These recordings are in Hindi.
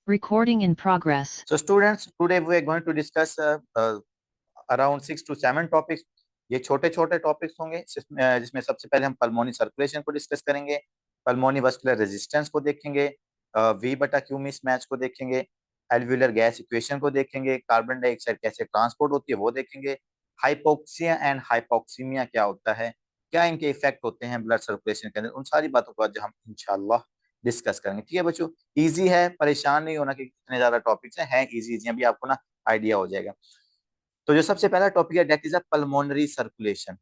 Recording in progress. So students, today we are going to discuss around 6 to 7 topics. ये छोटे छोटे टॉपिक्स होंगे जिसमें सबसे पहले हम पल्मोनी सर्कुलेशन को डिस्कस करेंगे, पल्मोनी वस्कुलर रेजिस्टेंस को देखेंगे, वी बटा क्यू मिसमैच को देखेंगे, एल्वुलर गैस इक्वेशन को देखेंगे, कार्बन डाइऑक्साइड कैसे ट्रांसपोर्ट होती है वो देखेंगे, हाइपोक्सिया एंड हाइपोक्सीमिया क्या होता है, क्या इनके इफेक्ट होते हैं ब्लड सर्कुलेशन के अंदर, उन सारी बातों को आज हम इंशाल्लाह डिस्कस करेंगे। ठीक है बच्चों, इजी है, परेशान नहीं होना कि कितने ज्यादा टॉपिक्स हैं इजी इजी, अभी आपको ना आइडिया हो जाएगा। तो जो सबसे पहला टॉपिक है that is a pulmonary circulation.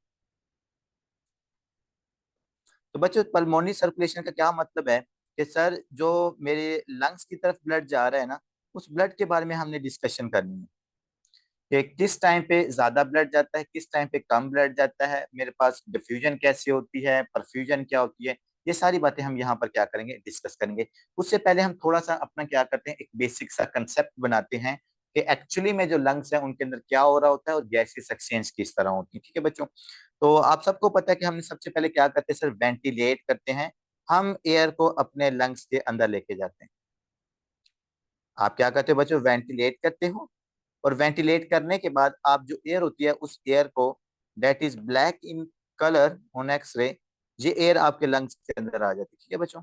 तो बच्चों पल्मोनरी सर्कुलेशन का क्या मतलब है कि सर जो मेरे लंग्स की तरफ ब्लड जा रहा है ना, उस ब्लड के बारे में हमने डिस्कशन करनी है कि किस टाइम पे ज्यादा ब्लड जाता है, किस टाइम पे कम ब्लड जाता है, मेरे पास डिफ्यूजन कैसी होती है, परफ्यूजन क्या होती है, ये सारी बातें हम यहाँ पर क्या करेंगे, डिस्कस करेंगे। उससे पहले हम थोड़ा सा अपना क्या करते हैं, एक बेसिक सा कंसेप्ट बनाते हैं कि एक्चुअली में जो लंग्स है उनके अंदर क्या हो रहा होता है और गैसेस एक्सचेंज किस तरह होती है। ठीक है बच्चों, तो आप सबको पता है कि हमने सबसे पहले क्या करते हैं सर, वेंटिलेट करते हैं, हम एयर को अपने लंग्स के अंदर लेके जाते हैं। आप क्या करते हो बच्चों, वेंटिलेट करते हो, और वेंटिलेट करने के बाद आप जो एयर होती है उस एयर को, that is black in colour on x-ray, ये एयर आपके लंग्स के अंदर आ जाती है। ठीक है बच्चों,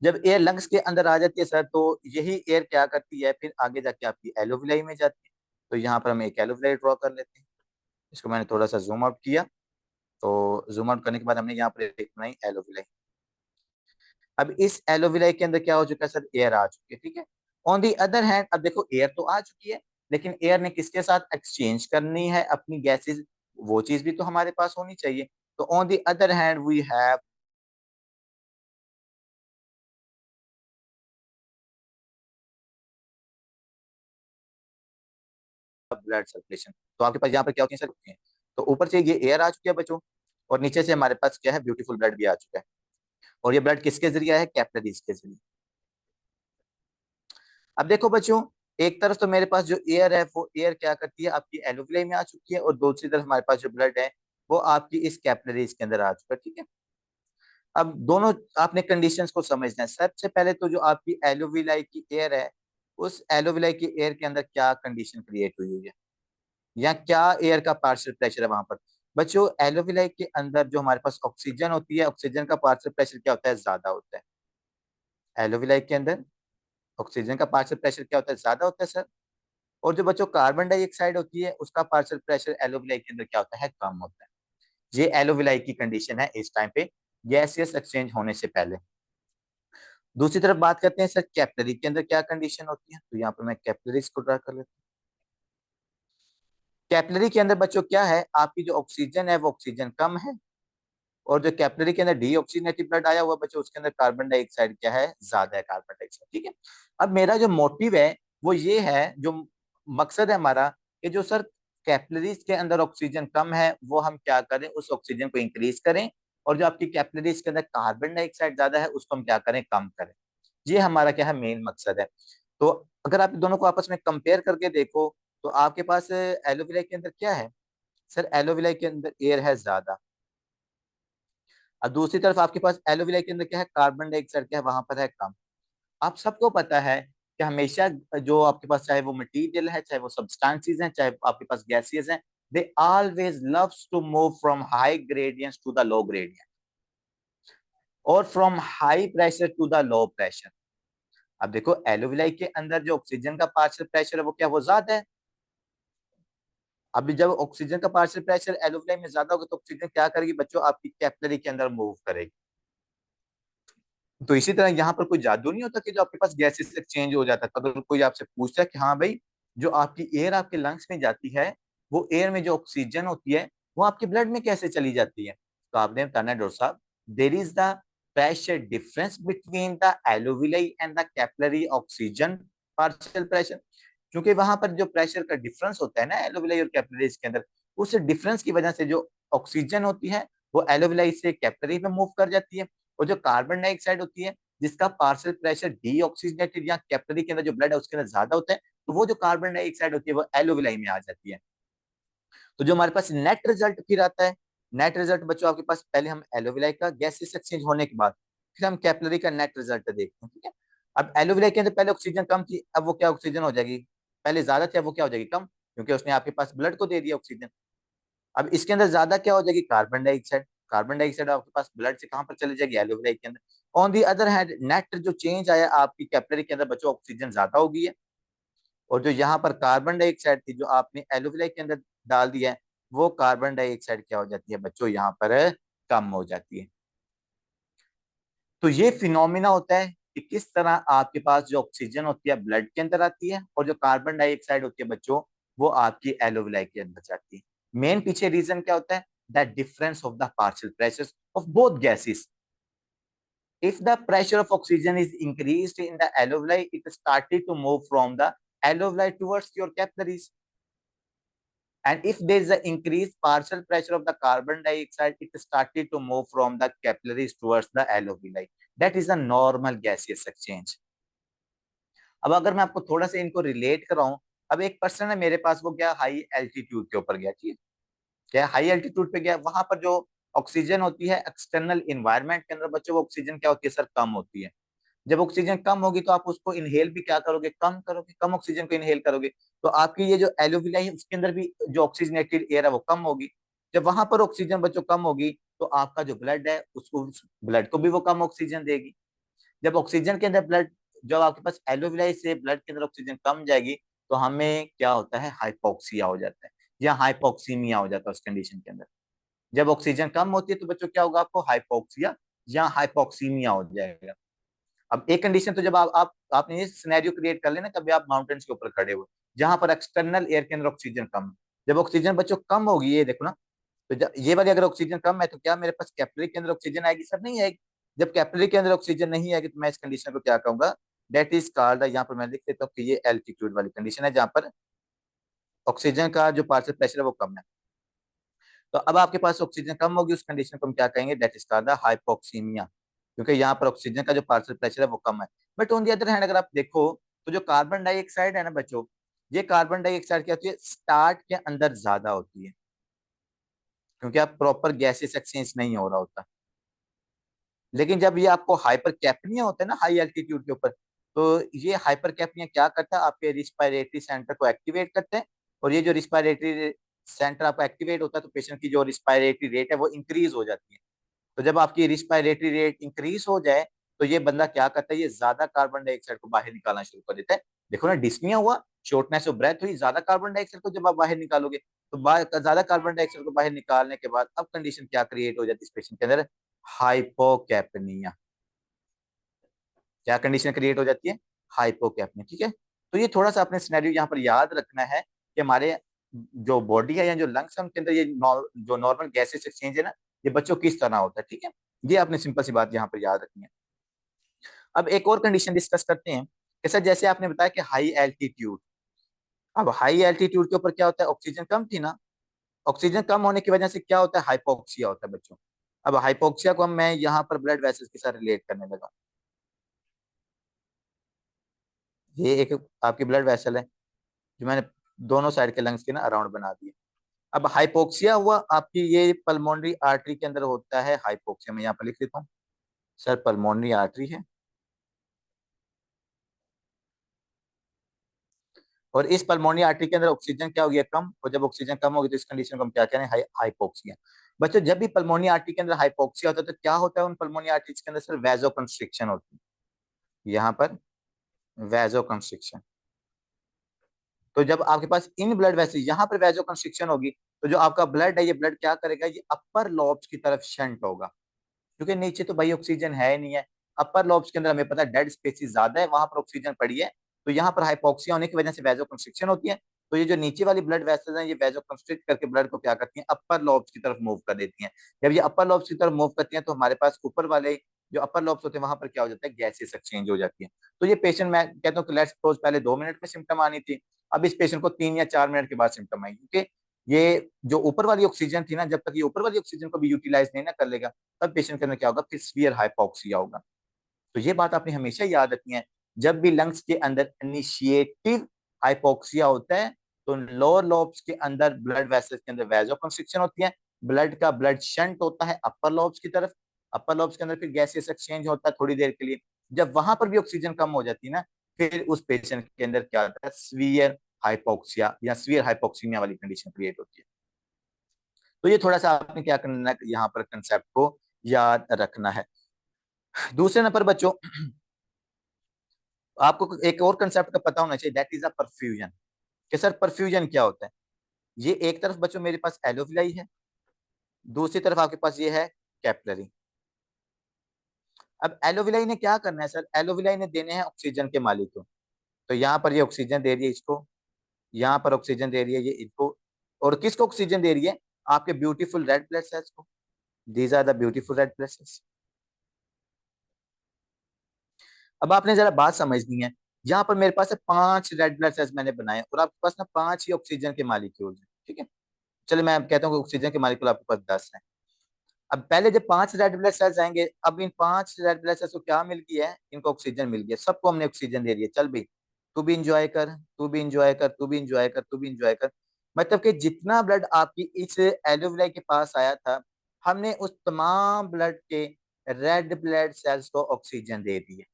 जब एयर लंग्स के अंदर आ जाती है सर, तो यही एयर क्या करती है, फिर आगे जाके आपकी एलोविलाई में जाती है। तो यहाँ पर हम एक एलोविलाई ड्रॉ कर लेते हैं, इसको मैंने थोड़ा सा जूम आउट किया, तो जूम आउट करने के बाद हमने यहाँ पर एक बनाई एलोविलाई। अब इस एलोविलाई के अंदर क्या हो चुका है सर, एयर आ चुकी है। ठीक है, ऑन दी अदर हैंड अब देखो एयर तो आ चुकी है, लेकिन एयर ने किसके साथ एक्सचेंज करनी है अपनी गैसेस, वो चीज भी तो हमारे पास होनी चाहिए। तो on the other hand we have blood circulation. तो आपके पास यहाँ पर क्या होती है सर, होती है। तो ऊपर से ये एयर आ चुकी है बच्चों, और नीचे से हमारे पास क्या है, ब्यूटीफुल ब्लड भी आ चुका है। और ये ब्लड किसके जरिए है, कैपिलरीज के जरिए। अब देखो बच्चों, एक तरफ तो मेरे पास जो एयर है वो एयर क्या करती है, आपकी एलोविलाई में आ चुकी है, और दूसरी तरफ हमारे पास जो ब्लड है वो आपकी इस कैपिलरीज के अंदर आ चुका है। ठीक है, अब दोनों आपने कंडीशंस को समझना है। सबसे पहले तो जो आपकी एलोविलाई की एयर है, उस एलोविलाई की एयर के अंदर क्या कंडीशन क्रिएट हुई हुई है, या क्या एयर का पार्शियल प्रेशर है वहां पर। बच्चों एलोविलाई के अंदर जो हमारे पास ऑक्सीजन होती है, ऑक्सीजन का पार्शियल प्रेशर क्या होता है, ज्यादा होता है। एलोविलाई के अंदर ऑक्सीजन का पार्शियल प्रेशर क्या होता है, ज्यादा होता है सर। और जो बच्चों कार्बन डाइऑक्साइड होती है, उसका पार्शियल प्रेशर एलोविलाई के अंदर क्या होता है, कम होता है। ये एलोविलाई की कंडीशन है इस टाइम पे, गैसियस एक्सचेंज होने से पहले। दूसरी तरफ बात करते हैं सर, कैपिलरी के अंदर क्या कंडीशन होती है। तो यहाँ पर मैं कैपिलरीज को ड्रा कर लेता हूँ। कैपिलरी के अंदर बच्चों क्या है, आपकी जो ऑक्सीजन है वो ऑक्सीजन कम है, और जो कैपिलरी के अंदर डीऑक्सीनेटेड ब्लड आया हुआ बच्चों, उसके अंदर कार्बन डाइऑक्साइड क्या है, ज्यादा है कार्बन डाइऑक्साइड। ठीक है, अब मेरा जो मोटिव है वो ये है, जो मकसद है हमारा, कि जो सर कैपिलरीज के अंदर ऑक्सीजन कम है वो हम क्या करें, उस ऑक्सीजन को इंक्रीज करें, और जो आपकी कैपिलरीज के अंदर कार्बन डाइऑक्साइड ज्यादा है उसको हम क्या करें, कम करें। ये हमारा क्या है, मेन मकसद है। तो अगर आप दोनों को आपस में कंपेयर करके देखो, तो आपके पास एलोविलाई के अंदर क्या है सर, एलोविलाई के अंदर एयर है ज्यादा, और दूसरी तरफ आपके पास एलोविलाई के अंदर क्या है, कार्बन डाइऑक्साइड क्या है वहां पर है कम। आप सबको पता है कि हमेशा जो आपके पास, चाहे वो मटेरियल है, चाहे वो सब्सटेंसेस हैं, चाहे आपके पास गैसेस हैं, they always loves to move from high gradients to the low gradient, और from high pressure to the low pressure. अब देखो एलोविलाई के अंदर जो ऑक्सीजन का पार्शियल प्रेशर है वो क्या, वो ज्यादा है। अभी जब ऑक्सीजन का पार्शियल प्रेशर एलोविलाई में ज्यादा होगा, तो ऑक्सीजन क्या करेगी बच्चों, आपकी कैपिलरी के अंदर मूव करेगी। तो इसी तरह यहाँ पर कोई जादू नहीं होता कि जो आपके पास गैसेस से चेंज हो जाता है। अगर कोई आपसे पूछता है कि हाँ भाई, जो आपकी एयर आपके लंग्स में जाती है, वो एयर में जो ऑक्सीजन होती है वो आपके ब्लड में कैसे चली जाती है, तो आपने बताना डॉक्टर साहब, there is the pressure difference between the alveoli and the capillary oxygen partial pressure. क्योंकि वहां पर जो प्रेशर का डिफरेंस होता है ना एलोविलाई और कैपिलरीज के अंदर, उस डिफरेंस की वजह से जो ऑक्सीजन होती है वो एलोविलाई से कैपिलरी में मूव कर जाती है, और जो कार्बन डाइऑक्साइड होती है जिसका पार्शियल प्रेशर डीऑक्सीजनेटेड या कैपिलरी के अंदर जो ब्लड है उसके अंदर ज्यादा होता है, तो वो जो कार्बन डाइऑक्साइड होती है वो एलोविलाई में आ जाती है। तो जो हमारे पास नेट रिजल्ट फिर आता है, नेट रिजल्ट बच्चों आपके पास, पहले हम एलोविलाई का गैसेस एक्सचेंज होने के बाद फिर हम कैपिलरी का नेट रिजल्ट देखते हैं। ठीक है, अब एलोविलाई के अंदर पहले ऑक्सीजन कम थी, अब वो क्या ऑक्सीजन हो जाएगी, पहले ज्यादा थी अब वो क्या हो जाएगी कम, क्योंकि उसने आपके पास ब्लड को दे दिया ऑक्सीजन। अब इसके अंदर ज्यादा क्या हो जाएगी, कार्बन डाइऑक्साइड। कार्बन डाइऑक्साइड आपके पास ब्लड से कहां पर चली जाएगी, एलोविलाई के अंदर। On the other hand net जो चेंज आया आपकी कैपिलरी के अंदर बच्चों, ऑक्सीजन ज्यादा हो गई है, और जो यहाँ पर कार्बन डाइऑक्साइड थी जो आपने एलोविलाई के अंदर डाल दिया है, वो कार्बन डाइऑक्साइड क्या हो जाती है बच्चों, यहाँ पर कम हो जाती है। तो ये फिनोमिना होता है कि किस तरह आपके पास जो ऑक्सीजन होती है ब्लड के अंदर आती है, और जो कार्बन डाइऑक्साइड होती है बच्चों, वो आपकी एलोविलाई के अंदर जाती है। मेन पीछे रीजन क्या होता है, that difference of the partial pressures of both gases. If the pressure of oxygen is increased in the alveoli, it started to move from the alveoli towards your capillaries. And if there is an increased partial pressure of the carbon dioxide, it started to move from the capillaries towards the alveoli. That is a normal gaseous exchange. अब अगर मैं आपको थोड़ा सा इनको रिलेट कराऊं, अब एक पर्सन है मेरे पास, वो गया हाई एल्टीट्यूड के ऊपर गया, ठीक है, क्या हाई एल्टीट्यूड पे गया, वहां पर जो ऑक्सीजन होती है एक्सटर्नल इन्वायरमेंट के अंदर बच्चों, वो ऑक्सीजन क्या होती है सर, कम होती है। जब ऑक्सीजन कम होगी तो आप उसको इनहेल भी क्या करोगे, कम करोगे, कम ऑक्सीजन को इनहेल करोगे, तो आपकी ये जो एलोविलाई है उसके अंदर भी जो ऑक्सीजनेटेड एयर है वो कम होगी। जब वहां पर ऑक्सीजन बच्चों कम होगी, तो आपका जो ब्लड है उसको, उस ब्लड को भी वो कम ऑक्सीजन देगी। जब ऑक्सीजन के अंदर ब्लड, जब आपके पास एलोविलाई से ब्लड के अंदर ऑक्सीजन कम जाएगी, तो हमें क्या होता है, हाइपोक्सिया हो जाता है, या हाइपोक्सीमिया हो जाता है उस कंडीशन के अंदर। जब ऑक्सीजन कम होती है तो बच्चों क्या होगा, आपको हाइपोक्सिया या हाइपोक्सीमिया हो जाएगा। अब एक कंडीशन तो जब आपने ये सिनेरियो क्रिएट कर लेना, कभी आप माउंटेन्स के ऊपर खड़े हुए, जहां पर एक्सटर्नल एयर के अंदर ऑक्सीजन कम है। जब ऑक्सीजन बच्चों कम होगी, ये देखो ना, तो जब ये वाली अगर ऑक्सीजन कम है तो क्या मेरे पास कैपिलरी के अंदर ऑक्सीजन आएगी, सर नहीं आएगी। जब कैपिलरी के अंदर ऑक्सीजन नहीं आएगी, तो मैं इस कंडीशन को क्या कहूंगा, दैट इज कॉल्ड, यहाँ पर मैं लिख देता हूँ कि ये एल्टीट्यूड वाली कंडीशन है, जहां पर ऑक्सीजन का जो पार्शियल प्रेशर है वो कम है। तो अब आपके पास ऑक्सीजन कम होगी, उस कंडीशन को हम क्या कहेंगे, दैट इज कॉल्ड हाइपोक्सीमिया, क्योंकि यहाँ पर ऑक्सीजन का जो पार्शियल प्रेशर है वो कम है। But on the other hand अगर आप देखो, तो जो कार्बन डाइऑक्साइड है ना बच्चों, ये कार्बन डाइऑक्साइड क्या होती है, स्टार्ट के अंदर ज्यादा होती है, क्योंकि आप प्रॉपर गैसेस एक्सचेंज नहीं हो रहा होता। लेकिन जब ये आपको हाइपर कैपनिया होता है ना हाई एल्टीट्यूड के ऊपर, तो ये हाइपर कैपनिया क्या करता है, आपके रिस्पायरेटरी सेंटर को एक्टिवेट करते हैं, और ये जो रिस्पायरेटरी सेंटर आपका एक्टिवेट होता है, तो पेशेंट की जो रिस्पायरेटरी रेट है वो इंक्रीज हो जाती है। तो जब आपकी रिस्पायरेटरी रेट इंक्रीज हो जाए, तो ये बंदा क्या करता है, ये ज्यादा कार्बन डाइऑक्साइड को बाहर निकालना शुरू कर देता है। देखो ना, डिस्निया हुआ, शॉर्टनेस ऑफ ब्रेथ हुई, ज्यादा कार्बन डाइऑक्साइड को जब आप बाहर निकालोगे, तो ज्यादा कार्बन डाइऑक्साइड को बाहर निकालने के बाद अब कंडीशन क्या क्रिएट हो जाती है इस पेशेंट के अंदर, हाइपोकैपनिया। क्या कंडीशन क्रिएट हो जाती है, हाइपोकैपनिया, ठीक है। तो ये थोड़ा सा अपने सिनेरियो यहाँ पर याद रखना है कि हमारे जो बॉडी है या जो लंग्स है उनके अंदर ये जो नॉर्मल गैसेस एक्सचेंज है ना, ये बच्चों किस तरह होता है, ठीक है। ये आपने सिंपल सी बात यहाँ पर याद रखनी है। अब एक और कंडीशन डिस्कस करते हैं कि सर जैसे आपने बताया कि हाई एल्टीट्यूड, अब हाई एल्टीट्यूड के ऊपर क्या होता है, ऑक्सीजन कम थी ना, ऑक्सीजन कम होने की वजह से क्या होता है, हाइपोक्सिया होता है बच्चों। अब हाइपोक्सिया को मैं यहाँ पर ब्लड वेसल्स के साथ रिलेट करने लगा। ये एक आपकी ब्लड वेसल है जो मैंने दोनों साइड के लंग्स के ना अराउंड बना दिए। अब हाइपोक्सिया हुआ आपकी, ये पल्मोनरी आर्टरी के अंदर होता है हाइपोक्सिया, मैं यहाँ पर लिख देता हूँ सर, पल्मोनरी आर्टरी है। और इस पल्मोनरी आर्टरी के अंदर ऑक्सीजन क्या हो गया, कम, और जब ऑक्सीजन कम होगी तो इस कंडीशन को हम क्या करें, हाइपोक्सिया। बच्चों जब भी पल्मोनरी आर्टरी के अंदर हाइपोक्सिया होता है, तो क्या होता है उन पल्मोनरी आर्टरीज के अंदर सर, वैजो कंस्ट्रिक्शन होती है, यहाँ पर वैजो कंस्ट्रिक्शन। तो जब आपके पास इन ब्लड वैसे यहाँ पर वैजो कंस्ट्रिक्शन होगी, तो जो आपका ब्लड है, ये ब्लड क्या करेगा, ये अपर लॉब्स की तरफ शंट होगा, क्योंकि नीचे तो भाई ऑक्सीजन है ही नहीं है। अपर लॉब्स के अंदर हमें पता है डेड स्पेसिस ज्यादा है, वहां पर ऑक्सीजन पड़ी है, तो यहाँ पर हाइपोक्सिया होने की वजह से वैजो कंस्ट्रिक्शन होती है। तो ये जो नीचे वाली ब्लड वेसल्स हैं, ये वैजो कंस्ट्रिक्ट करके ब्लड को क्या करती हैं, अपर लॉब्स की तरफ मूव कर देती हैं। जब ये अपर लॉब्स की तरफ मूव करती हैं, तो हमारे पास ऊपर वाले जो अपर लॉब्स होते हैं वहां पर क्या हो जाता है, गैसेस एक्सचेंज हो जाती है। तो ये पेशेंट, मैं कहता हूँ कि लेट्स सपोज पहले 2 मिनट में सिम्टम आनी थी, अब इस पेशेंट को 3 या 4 मिनट के बाद सिम्टम आई, क्योंकि ये जो ऊपर वाली ऑक्सीजन थी ना, जब तक ये ऊपर वाली ऑक्सीजन को भी यूटिलाइज नहीं ना कर लेगा, तब पेशेंट के अंदर क्या होगा, फिर सीवियर हाइपोक्सिया होगा। तो ये बात आपने हमेशा याद रखनी है, जब भी लंग्स के अंदर इनिशिएटिव हाइपोक्सिया होता है, तो लोअर लोब्स के अंदर ब्लड वेसल्स के अंदर वैजो कंस्ट्रिक्शन होती है, ब्लड शंट होता है अपर लोब्स की तरफ, अपर लोब्स के अंदर फिर गैसेस एक्सचेंज होता है थोड़ी देर के लिए, जब वहां पर भी ऑक्सीजन कम हो जाती है ना, फिर उस पेशेंट के अंदर क्या होता है, सीवियर हाइपोक्सिया या सीवियर हाइपोक्सीमिया वाली कंडीशन क्रिएट होती है। तो ये थोड़ा सा आपने क्या करना है, यहाँ पर कंसेप्ट को याद रखना है। दूसरे नंबर बच्चों, आपको एक और कंसेप्ट का पता होना चाहिए, दैट इज अ परफ्यूजन। कि सर परफ्यूजन क्या होता है? ये एक तरफ बच्चों मेरे पास एलोविलाई है, दूसरी तरफ आपके पास ये है कैपिलरी। अब एलोविलाई ने क्या करना है सर, एलोविलाई ने देने हैं ऑक्सीजन के मालिक को। तो यहाँ पर ये ऑक्सीजन दे रही है इसको, यहाँ पर ऑक्सीजन दे रही है ये इनको, और किसको ऑक्सीजन दे रही है? आपके ब्यूटीफुल रेड ब्लड सेल्स को। These are the beautiful red blood cells. अब आपने जरा बात समझनी है, यहाँ पर मेरे पास है 5 रेड ब्लड सेल्स मैंने बनाए, और आपके पास ना 5 ही ऑक्सीजन के मालिक हो जाए, ठीक है। चलिए मैं कहता हूँ कि ऑक्सीजन के मालिक आपके पास 10 है। अब पहले जब 5 रेड ब्लड सेल्स आएंगे, अब इन 5 रेड ब्लड सेल्स को क्या मिल गया है? इनको ऑक्सीजन मिल गया, सबको हमने ऑक्सीजन दे दिया, चल भाई तू भी इंजॉय कर, तू भी इंजॉय कर, तू भी इंजॉय कर, तू भी इंजॉय कर। मतलब कि जितना ब्लड आपकी इस एलोविलाई के पास आया था, हमने उस तमाम ब्लड के रेड ब्लड सेल्स को ऑक्सीजन दे दिए।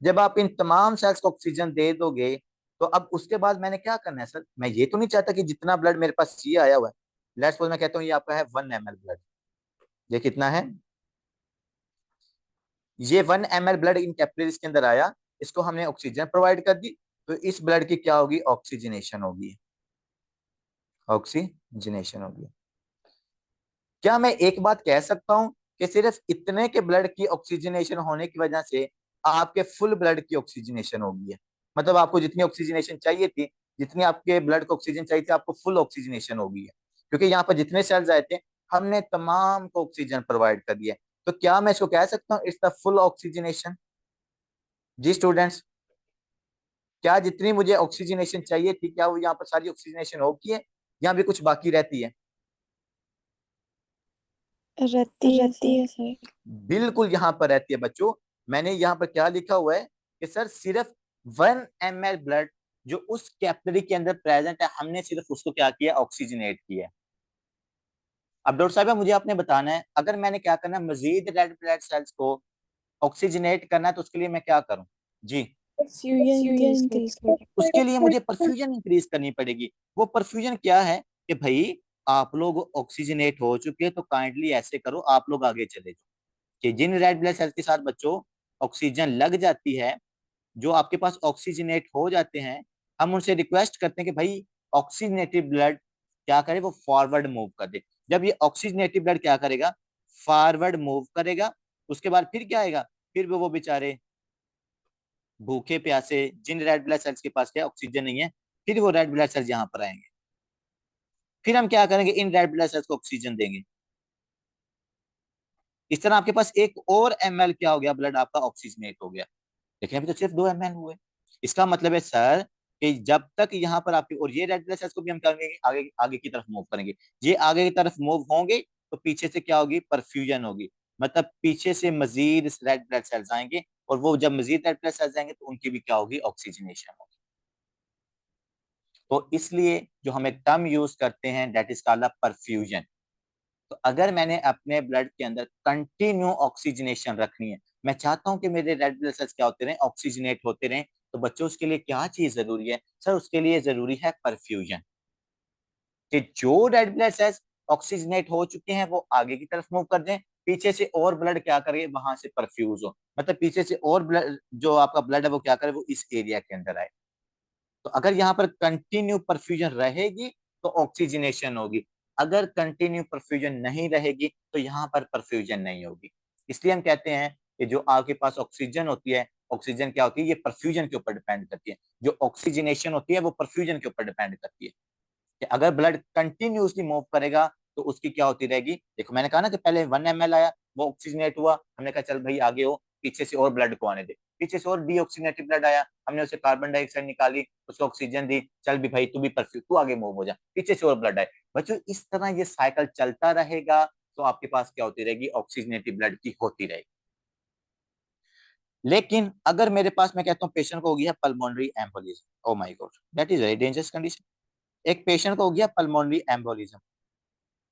जब आप इन तमाम सेल्स को ऑक्सीजन दे दोगे, तो अब उसके बाद मैंने क्या करना है सर, मैं ये तो नहीं चाहता कि जितना ब्लड मेरे पास ये आया हुआ है, लेट्स सपोज मैं कहता हूँ ये आपका है 1 ml ब्लड। ये कितना है? ये 1 ml ब्लड इन कैपिलरीज के अंदर आया, इसको हमने ऑक्सीजन प्रोवाइड कर दी, तो इस ब्लड की क्या होगी? ऑक्सीजनेशन होगी, ऑक्सीजनेशन होगी। क्या मैं एक बात कह सकता हूं कि सिर्फ इतने के ब्लड की ऑक्सीजनेशन होने की वजह से आपके फुल ब्लड की ऑक्सीजनेशन होगी है? मतलब आपको जितनी ऑक्सीजनेशन चाहिए थी, जितनी आपके ब्लड को ऑक्सीजन चाहिए थी, आपको फुल ऑक्सीजनेशन होगी है, क्योंकि यहाँ पर जितने सेल्स आए थे हमने तमाम को ऑक्सीजन प्रोवाइड कर दिया। तो क्या मैं इसको कह सकता हूँ इट्स द फुल ऑक्सीजनेशन? जी स्टूडेंट्स, क्या जितनी मुझे ऑक्सीजनेशन चाहिए थी, क्या वो यहाँ पर सारी ऑक्सीजनेशन होगी है, यहाँ भी कुछ बाकी रहती है? रहती है सर। बिल्कुल यहाँ पर रहती है बच्चों। मैंने यहाँ पर क्या लिखा हुआ है कि सर सिर्फ 1 ml ब्लड जो उस कैपिलरी के अंदर प्रेजेंट है, हमने सिर्फ उसको क्या किया? ऑक्सीजनेट किया। अब डॉक्टर साहब मुझे आपने बताना है, अगर मैंने क्या करना है, मजीद रेड ब्लड सेल्स को ऑक्सीजनेट करना है, तो उसके लिए मैं क्या करूं? जी, परफ्यूजन इंक्रीज कर। उसके लिए मुझे परफ्यूजन इंक्रीज करनी पड़ेगी। वो परफ्यूजन क्या है कि भाई आप लोग ऑक्सीजनेट हो चुके हैं, तो काइंडली ऐसे करो, आप लोग आगे चले जाओ कि जिन रेड ब्लड सेल्स के साथ बच्चों ऑक्सीजन लग जाती है, जो आपके पास ऑक्सीजनेट हो जाते हैं, हम उनसे रिक्वेस्ट करते हैं कि भाई ऑक्सीजनेटेड ब्लड क्या करे? वो फॉरवर्ड मूव कर दे। जब ये ऑक्सीजनेटेड ब्लड क्या करेगा? फॉरवर्ड मूव करेगा। उसके बाद फिर क्या आएगा? फिर वो बेचारे भूखे प्यासे, जिन रेड ब्लड सेल्स के पास क्या ऑक्सीजन नहीं है, फिर वो रेड ब्लड सेल्स यहाँ पर आएंगे। फिर हम क्या करेंगे? इन रेड ब्लड सेल्स को ऑक्सीजन देंगे। इस तरह आपके पास एक और ml क्या हो गया? ब्लड आपका ऑक्सीजनेट हो गया। लेकिन अभी तो सिर्फ 2 ml हुए। इसका मतलब है सर कि जब तक यहाँ पर आपके, और ये रेड ब्लड सेल्स को भी हम करेंगे आगे आगे की तरफ मूव करेंगे, ये आगे की तरफ मूव होंगे, तो पीछे से क्या होगी? परफ्यूजन होगी। मतलब पीछे से मजीद रेड ब्लड सेल्स आएंगे, और वो जब मजीद रेड ब्लड सेल्स आएंगे तो उनकी भी क्या होगी? ऑक्सीजनेशन होगी। तो इसलिए जो हम एक टर्म यूज करते हैं, दैट इज कॉल्ड परफ्यूजन। तो अगर मैंने अपने ब्लड के अंदर कंटिन्यू ऑक्सीजनेशन रखनी है, मैं चाहता हूं कि मेरे रेड ब्लड सेल्स क्या होते रहे? ऑक्सीजनेट होते रहे, तो बच्चों उसके लिए क्या चीज जरूरी है सर? उसके लिए जरूरी है परफ्यूजन। कि जो रेड ब्लड सेल्स ऑक्सीजनेट हो चुके हैं वो आगे की तरफ मूव कर दें, पीछे से और ब्लड क्या करे? वहां से परफ्यूज हो, मतलब पीछे से और ब्लड, जो आपका ब्लड है वो क्या करे? वो इस एरिया के अंदर आए। तो अगर यहाँ पर कंटिन्यू परफ्यूजन रहेगी तो ऑक्सीजनेशन होगी, अगर कंटिन्यू परफ्यूजन नहीं रहेगी तो यहाँ पर परफ्यूजन नहीं होगी। इसलिए हम कहते हैं कि जो आपके पास ऑक्सीजन होती है, ऑक्सीजन क्या होती है? ये परफ्यूजन के ऊपर डिपेंड करती है। जो ऑक्सीजनेशन होती है वो परफ्यूजन के ऊपर डिपेंड करती है। कि अगर ब्लड कंटिन्यूसली मूव करेगा तो उसकी क्या होती रहेगी? देखो मैंने कहा ना कि पहले 1 ml आया, वो ऑक्सीजनेट हुआ, हमने कहा चल भाई आगे हो, पीछे से और ब्लड को आने दे। पीछे से और डीऑक्सीजनेटेड ब्लड आया, हमने उसे कार्बन डाइऑक्साइड निकाली, उसको ऑक्सीजन दी, चल भी भाई तू भी परफ्यूज, तू आगे मूव हो जा, पीछे से और ब्लड आए। बच्चों इस तरह ये साइकिल चलता रहेगा, तो आपके पास क्या होती रहेगी? ऑक्सीजनेटेड ब्लड की होती रहेगी। लेकिन अगर मेरे पास, मैं कहता हूँ पेशेंट को हो गया pulmonary embolism, oh my God that is very dangerous condition. एक पेशेंट को हो गया पल्मोनरी एम्बोलिज्म,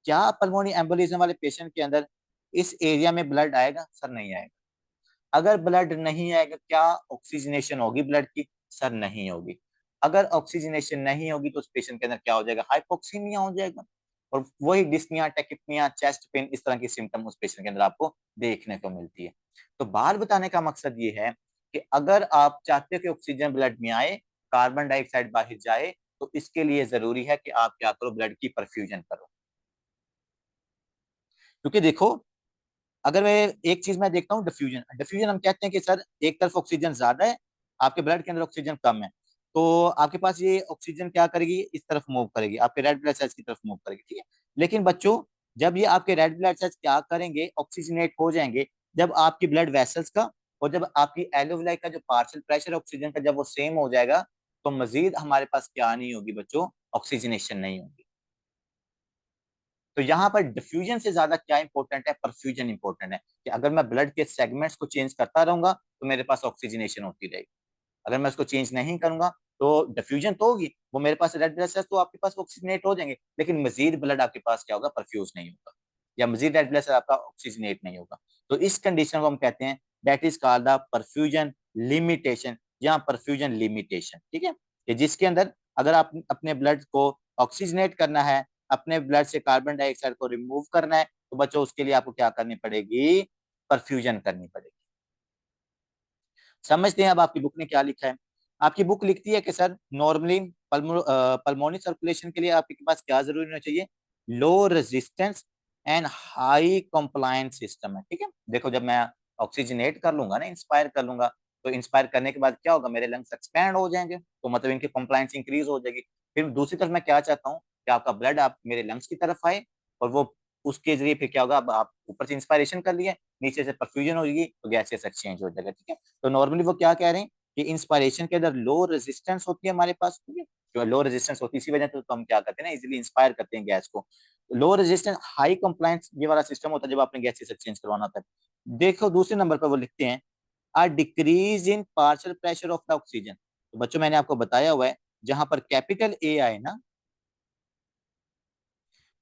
क्या पल्मोनरी एम्बोलिज्म वाले पेशेंट के अंदर इस एरिया में ब्लड आएगा? सर नहीं आएगा। अगर ब्लड नहीं आएगा क्या ऑक्सीजनेशन होगी ब्लड की? सर नहीं होगी। अगर ऑक्सीजनेशन नहीं होगी तो उस पेशेंट के अंदर क्या हो जाएगा? हाइपोक्सीमिया हो जाएगा। और वही डिस्निया, टेकिपनिया, चेस्ट पेन, इस तरह की सिम्टम उस पेशेंट के अंदर आपको देखने को मिलती है। तो बात बताने का मकसद ये है कि अगर आप चाहते हो कि ऑक्सीजन ब्लड में आए, कार्बन डाइऑक्साइड बाहर जाए, तो इसके लिए जरूरी है कि आप क्या करो? ब्लड की परफ्यूजन करो। क्योंकि देखो, अगर मैं एक चीज मैं देखता हूँ, डिफ्यूजन डिफ्यूजन हम कहते हैं कि सर एक तरफ ऑक्सीजन ज्यादा है, आपके ब्लड के अंदर ऑक्सीजन कम है, तो आपके पास ये ऑक्सीजन क्या करेगी? इस तरफ मूव करेगी, आपके रेड ब्लड सेल्स की तरफ मूव करेगी, ठीक है। लेकिन बच्चों, जब ये आपके रेड ब्लड सेल्स क्या करेंगे? ऑक्सीजनेट हो जाएंगे। जब आपकी ब्लड वेसल्स का और जब आपकी एलोविलाई का जो पार्शियल प्रेशर ऑक्सीजन का जब वो सेम हो जाएगा, तो मजीद हमारे पास क्या नहीं होगी बच्चों? ऑक्सीजनेशन नहीं होगी। तो यहाँ पर डिफ्यूजन से ज्यादा क्या इंपॉर्टेंट है? परफ्यूजन इंपॉर्टेंट है, कि अगर मैं ब्लड के सेगमेंट्स को चेंज करता रहूंगा तो मेरे पास ऑक्सीजनेशन होती रहेगी। अगर मैं उसको चेंज नहीं करूंगा तो डिफ्यूजन तो होगी, वो मेरे पास रेड ब्लड सेल्स तो आपके पास ऑक्सीजनेट हो जाएंगे, लेकिन मजीद ब्लड आपके पास क्या होगा? परफ्यूज नहीं होगा, या मजीद रेड ब्लड सेल आपका ऑक्सीजनेट नहीं होगा। तो इस कंडीशन को हम कहते हैं, that is called the perfusion limitation, या परफ्यूजन लिमिटेशन, ठीक है। कि जिसके अंदर अगर आप अपने ब्लड को ऑक्सीजनेट करना है, अपने ब्लड से कार्बन डाइऑक्साइड को रिमूव करना है, तो बच्चों उसके लिए आपको क्या करनी पड़ेगी? परफ्यूजन करनी पड़ेगी। समझते हैं अब आपकी बुक ने क्या लिखा है? आपकी बुक लिखती है कि सर नॉर्मली पल्मोनी सर्कुलेशन के लिए आपके पास क्या जरूरी होना चाहिए? Low resistance and high compliance system है, ठीक है। देखो, जब मैं ऑक्सीजनेट कर लूंगा ना, इंस्पायर कर लूंगा, तो इंस्पायर करने के बाद क्या होगा? मेरे लंग्स एक्सपैंड हो जाएंगे, तो मतलब इनकी कंप्लायंस इंक्रीज हो जाएगी। फिर दूसरी तरफ मैं क्या चाहता हूँ? कि आपका ब्लड आप मेरे लंग्स की तरफ आए, और वो उसके जरिए फिर क्या होगा? अब आप ऊपर से इंस्पायरेशन कर लिए, नीचे से परफ्यूजन हो जाएगी, तो गैसेस एक्सचेंज हो जाएगा, ठीक है। तो नॉर्मली वो क्या कह रहे हैं कि इंस्पायरेशन के अंदर लो रेजिस्टेंस होती है हमारे पास, ठीक है। जो लो रेजिस्टेंस होती है, इसी वजह से तो हम क्या करते हैं ना, इजीली इंस्पायर करते हैं गैस को। लो रेजिस्टेंस हाई कंप्लायंस ये वाला सिस्टम होता है जब आपने गैसेस एक्सचेंज करवाना होता है। देखो दूसरे नंबर पर वो लिखते हैं a decrease in partial pressure of the oxygen. तो बच्चों मैंने आपको बताया हुआ है, जहां पर कैपिटल ए आए ना,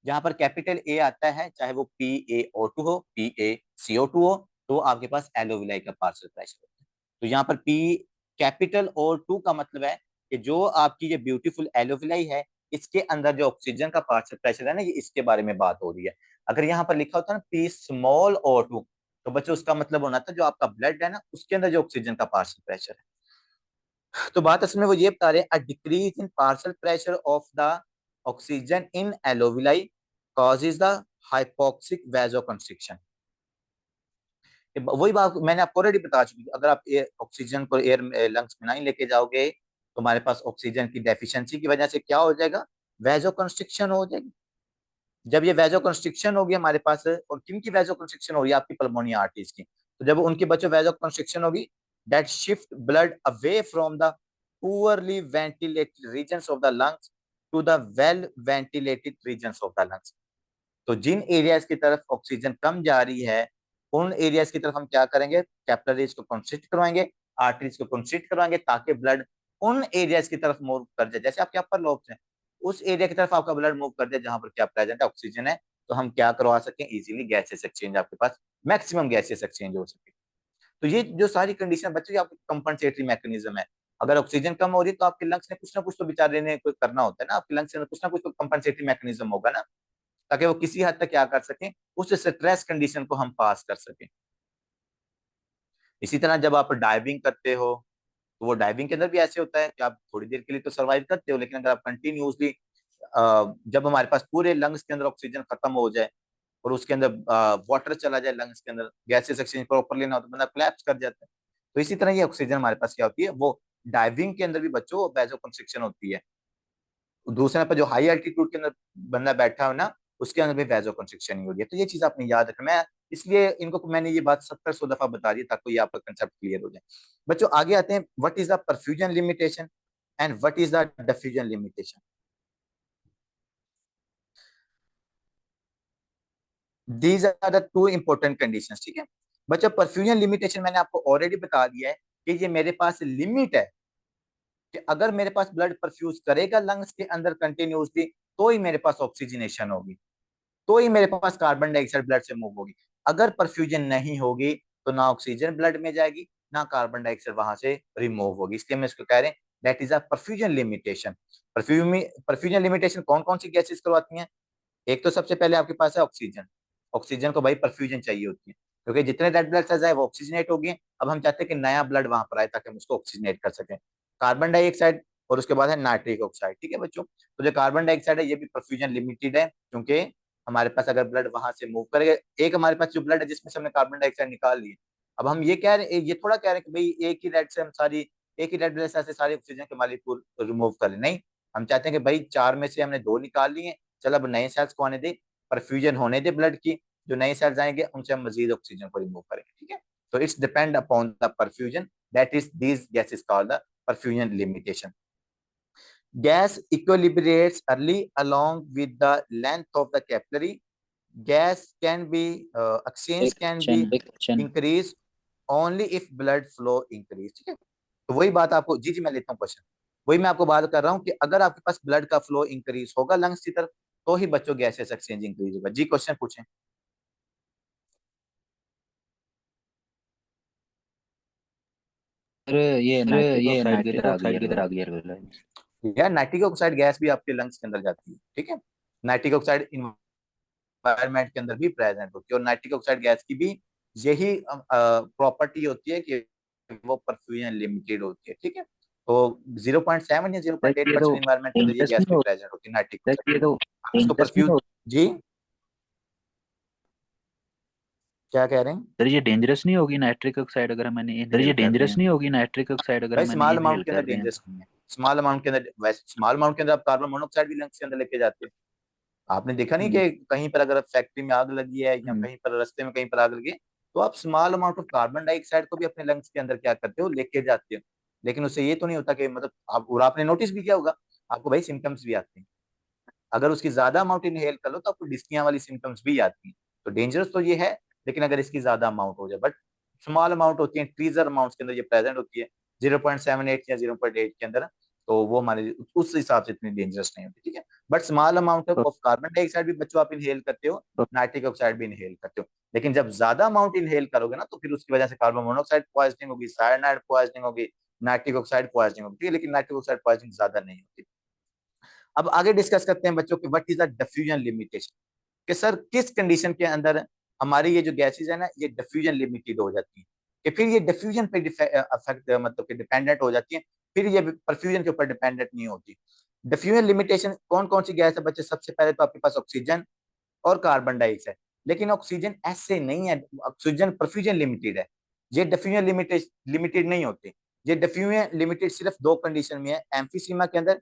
जहां पर कैपिटल ए आता है, चाहे वो PaO2 हो, PaCO2 हो, तो आपके पास एलोविलाई का पार्शियल प्रेशर होता है। तो यहाँ पर P कैपिटल O2 का मतलब है कि जो आपकी ये ब्यूटीफुल एलोविलाई है, इसके अंदर जो ऑक्सीजन का पार्शियल प्रेशर है ना, ये इसके बारे में बात हो रही है। अगर यहाँ पर लिखा होता है ना P small o2, तो बच्चों उसका मतलब होना था जो आपका ब्लड है ना, उसके अंदर जो ऑक्सीजन का पार्शियल प्रेशर है। तो बात असल में वो ये बता रहे हैं, a decrease in partial pressure of the oxygen in alveoli causes the hypoxic vasoconstriction। वही बात मैंने आपको ऑलरेडी बता चुकी, अगर आप ऑक्सीजन को एयर लंग्स में नहीं लेके जाओगे, तो हमारे पास ऑक्सीजन की डेफिशिएंसी की वजह से क्या हो जाएगा? वैजो कंस्ट्रिक्शन हो जाएगी। जब ये वैजो कंस्ट्रिक्शन होगी हमारे पास, और किन की वैजो कंस्ट्रिक्शन हो रही है? आपकी पल्मोनी आर्टरीज की। तो जब उनकी बच्चों वैजो कंस्ट्रिक्शन होगी, that shift blood away from the poorly ventilated regions of the lungs to the well ventilated regions of the lungs. तो जिन एरियाज की तरफ ऑक्सीजन कम जा रही है, उन एरियाज की तरफ हम क्या करेंगे? कैपिलरीज को कंस्ट्रिक्ट करवाएंगे, आर्टरीज को कंस्ट्रिक्ट करवाएंगे, ताकि ब्लड उन एरियाज की तरफ मूव कर जाए, जैसे आपके अपर लोब्स हैं, उस एरिया की तरफ आपका ब्लड मूव कर जाए जहां पर क्या प्रेजेंट है? ऑक्सीजन है। तो हम क्या करवा सकें? इजीली गैसेस एक्सचेंज आपके पास, मैक्सिमम गैसेस एक्सचेंज हो सके। तो ये जो सारी कंडीशन बच्चों, आपकी कंपनसेटरी मैकेनिज्म है। अगर ऑक्सीजन कम हो रही है तो आपके लंग्स ने कुछ ना कुछ तो बेचारे ने कोई करना होता है ना, आपके लंग्स ने कुछ ना कुछ तो कंपनसेटरी मैकेनिज्म होगा ना, ताकि वो किसी हद तक क्या कर सकें? उस स्ट्रेस कंडीशन को हम पास कर सकें। इसी तरह जब आप डाइविंग करते हो, तो वो डाइविंग के अंदर भी ऐसे होता है कि आप थोड़ी देर के लिए तो सर्वाइव करते हो, लेकिन अगर आप कंटिन्यूसली, जब हमारे पास पूरे लंग्स के अंदर ऑक्सीजन खत्म हो जाए और उसके अंदर वाटर चला जाए, लंग्स के अंदर गैसेस एक्सचेंज प्रॉपरली ना हो, तो बंदा कोलैप्स कर जाता है। तो इसी तरह ये ऑक्सीजन हमारे पास क्या होती है? वो डाइविंग के अंदर भी बच्चों वैसो कंस्ट्रिक्शन होती है। दूसरे पर जो हाई एल्टीट्यूड के अंदर बंदा बैठा हो ना, उसके अंदर भी वैसो कंस्ट्रिक्शन ही हो रही है। तो ये चीज आपने याद रखना। मैं इसलिए इनको मैंने ये बात 70-100 दफा बता दी ताकि ये आपका कंसेप्ट क्लियर हो जाए। बच्चों आगे आते हैं, what is the perfusion limitation and what is the diffusion limitation. These are the two important conditions, ठीक है। बच्चों परफ्यूजन लिमिटेशन मैंने आपको ऑलरेडी बता दिया है कि ये मेरे पास लिमिट है, कि अगर मेरे पास ब्लड परफ्यूज करेगा लंग्स के अंदर कंटिन्यूसली, तो ही मेरे पास ऑक्सीजनेशन होगी, तो ही मेरे पास कार्बन डाइऑक्साइड ब्लड से मूव होगी। अगर परफ्यूजन नहीं होगी, तो ना ऑक्सीजन ब्लड में जाएगी, ना कार्बन डाइऑक्साइड वहां से रिमूव होगी। इसलिए हम इसको कह रहे हैं that is a perfusion limitation. Perfusion limitation कौन कौन सी गैसेस करवाती हैं? एक तो सबसे पहले आपके पास है ऑक्सीजन। ऑक्सीजन को भाई परफ्यूजन चाहिए होती है, क्योंकि जितने रेड ब्लड सेल्स आए वो ऑक्सीजनेट हो गए। अब हम चाहते हैं कि नया ब्लड वहां पर आए ताकि हम उसको ऑक्सीजनेट कर सकें। कार्बन डाइऑक्साइड और उसके बाद है नाइट्रिक ऑक्साइड। ठीक है बच्चों, तो जो कार्बन डाइऑक्साइड है ये भी परफ्यूजन लिमिटेड है, क्योंकि हमारे पास अगर ब्लड वहां से मूव करेगा, एक हमारे पास जो ब्लड है जिसमें से हमने कार्बन डाइऑक्साइड निकाल लिए, अब हम ये कह रहे हैं, ये थोड़ा कह रहे हैं कि भाई एक ही रेड से हम सारी, एक ही रेड ब्लड सेल से सारी ऑक्सीजन के मालिक्यूल रिमूव कर लें। नहीं, हम चाहते हैं कि भाई चार में से हमने दो निकाल लिए, चल अब नए सेल्स को आने दे, परफ्यूजन होने दे ब्लड की, जो नए सेल्स आएंगे उनसे हम मजीद ऑक्सीजन को रिमूव करेंगे। ठीक है, तो it's depend upon the perfusion, that is this gas is called the perfusion limitation. gas equilibrates early along with the length of the capillary. Gas can be exchange can be एक question increased only if blood flow increase। ठीक है, तो वही बात आपको, जी जी मैं लेता हूँ क्वेश्चन, वही मैं आपको बात कर रहा हूँ कि अगर आपके पास ब्लड का फ्लो इंक्रीज होगा लंग्स की तरफ, तो ही बच्चों गैसेस एक्सचेंज इंक्रीज होगा। जी क्वेश्चन पूछें। सर, ये नाइट्रिक ये ऑक्साइड नाइट्रिक किधर आ गई ऑक्साइड किधर आ गई है? यार नाइट्रिक ऑक्साइड गैस भी आपके लंग्स के अंदर जाती है। ठीक है, नाइट्रिक ऑक्साइड एनवायरनमेंट के अंदर भी प्रेजेंट होती है, और नाइट्रिक ऑक्साइड गैस की भी यही प्रॉपर्टी होती है कि वो परफ्यूजन लिमिटेड होती है। ठीक है, तो 0.7 या सर, ये 0.8% तो एनवायरनमेंट के अंदर ये डेंजरस गैस नहीं भी हो प्रेजेंट होती है नाइट्रिक सर, ऑक्साइड। ये तो आप इसको डेंजरस नहीं परफ्यूज, हो जी क्या कह रहे हैं? सर, ये डेंजरस नहीं होगी नाइट्रिक ऑक्साइड अगर मैंने सर ये इनहेल कर रहे डेंजरस हैं? नहीं होगी नाइट्रिक ऑक्साइड अगर भाई मैंने स्मॉल इनहेल अमाउंट के कर अंदर रहे हैं? डेंजरस नहीं है, स्मॉल अमाउंट के अंदर, वैसे स्मॉल अमाउंट के अंदर आप कार्बन मोनोऑक्साइड भी लंग्स के अंदर लेके जाते हैं। आपने देखा नहीं नहीं है। कि कहीं पर अगर फैक्ट्री में आग लगी है या कहीं पर रास्ते में कहीं पर आग लगी है, तो आप small amount of carbon dioxide को भी अपने लंग्स के अंदर क्या करते हो, लेके जाते हो। लेकिन उससे ये तो नहीं होता कि मतलब आप, और आपने नोटिस भी किया होगा, आपको भाई सिम्टम्स भी आते हैं। अगर उसकी ज्यादा अमाउंट इनहेल कर लो तो आपको डिस्कियां वाली सिम्टम्स भी आती हैं। तो डेंजरस तो ये है, लेकिन अगर इसकी ज्यादा अमाउंट हो जाए, बट स्मॉल अमाउंट होती है, ट्रीजर अमाउंट के अंदर ये प्रेजेंट होती है 0.78 या 0.8 के अंदर, तो वो हमारे लिए उस हिसाब से इतनी डेंजरस नहीं होती। ठीक है, बट स्मॉल अमाउंट तो, ऑफ कार्बन डाइऑक्साइड भी बच्चों आप इनहेल करते हो, तो, नाइट्रिक ऑक्साइड भी इनहेल करते हो, लेकिन जब ज्यादा अमाउंट इनहेल करोगे ना, तो फिर उसकी वजह से कार्बन मोनोऑक्साइड पॉइजनिंग होगी, साइनाइड पॉइजनिंग होगी, नाइट्रिक ऑक्साइड पॉइजनिंग होगी। ठीक है, लेकिन नाइट्रिक ऑक्साइड पॉइजनिंग ज्यादा नहीं होती। अब आगे डिस्कस करते हैं बच्चों कि what is the diffusion limitation, कि सर किस कंडीशन के अंदर हमारी ये जो गैसेज है ना ये डिफ्यूजन लिमिटेड हो जाती है, कि फिर ये डिफ्यूजन पे अफेक्ट मतलब कि डिपेंडेंट हो जाती है, फिर ये परफ्यूजन के ऊपर डिपेंडेंट नहीं होती। डिफ्यूजन लिमिटेशन कौन कौन सी गैस है बच्चे? सबसे पहले तो आपके पास ऑक्सीजन और कार्बन डाइऑक्साइड, लेकिन ऑक्सीजन ऐसे नहीं है, ऑक्सीजन परफ्यूजन लिमिटेड है, ये डिफ्यूजन लिमिटेड नहीं होते। ये डिफ्यूजन लिमिटेड सिर्फ दो कंडीशन में है, एम्फीसीमा के अंदर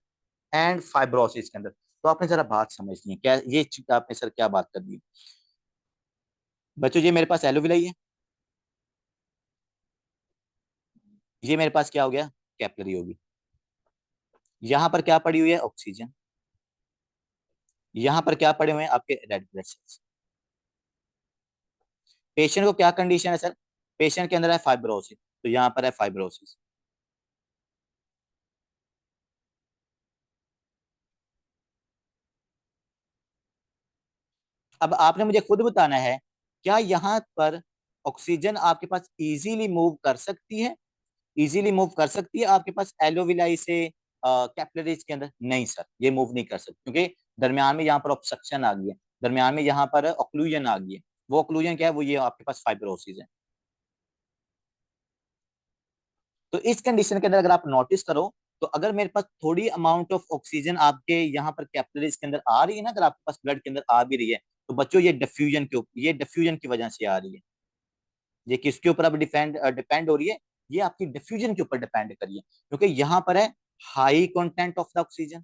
एंड फाइब्रोसिस के अंदर। तो आपने जरा बात समझनी है, क्या ये आपने सर क्या बात कर दी बच्चों? ये मेरे पास एलोविलाई है, ये मेरे पास क्या हो गया, कैपिलरी होगी। यहाँ पर क्या पड़ी हुई है, ऑक्सीजन। यहाँ पर क्या पड़े हुए हैं, आपके रेड ब्लड सेल्स। पेशेंट को क्या कंडीशन है सर? पेशेंट के अंदर है फाइब्रोसिस, तो यहाँ पर है फाइब्रोसिस। अब आपने मुझे खुद बताना है, क्या यहाँ पर ऑक्सीजन आपके पास इजीली मूव कर सकती है? इजीली मूव कर सकती है आपके पास एलोविलाई से कैपिलरीज के अंदर? नहीं सर, ये मूव नहीं कर सकती, क्योंकि दरमियान में यहाँ पर ऑब्स्ट्रक्शन आ गई है, दरमियान में यहाँ पर ऑक्लूजन आ गई है। वो ऑक्लूजन क्या है, वो ये आपके पास फाइब्रोसिस है। तो इस कंडीशन के अंदर अगर आप नोटिस करो, तो अगर मेरे पास थोड़ी अमाउंट ऑफ ऑक्सीजन आपके यहाँ पर कैपिलरीज के अंदर आ रही है ना, अगर आपके पास ब्लड के अंदर आ भी रही है, तो बच्चों ये डिफ्यूजन के ऊपर, ये डिफ्यूजन की वजह से आ रही है। ये किसके ऊपर अब डिपेंड डिपेंड हो रही है? ये आपकी डिफ्यूजन के ऊपर डिपेंड करिए, क्योंकि यहाँ पर है high content of the oxygen,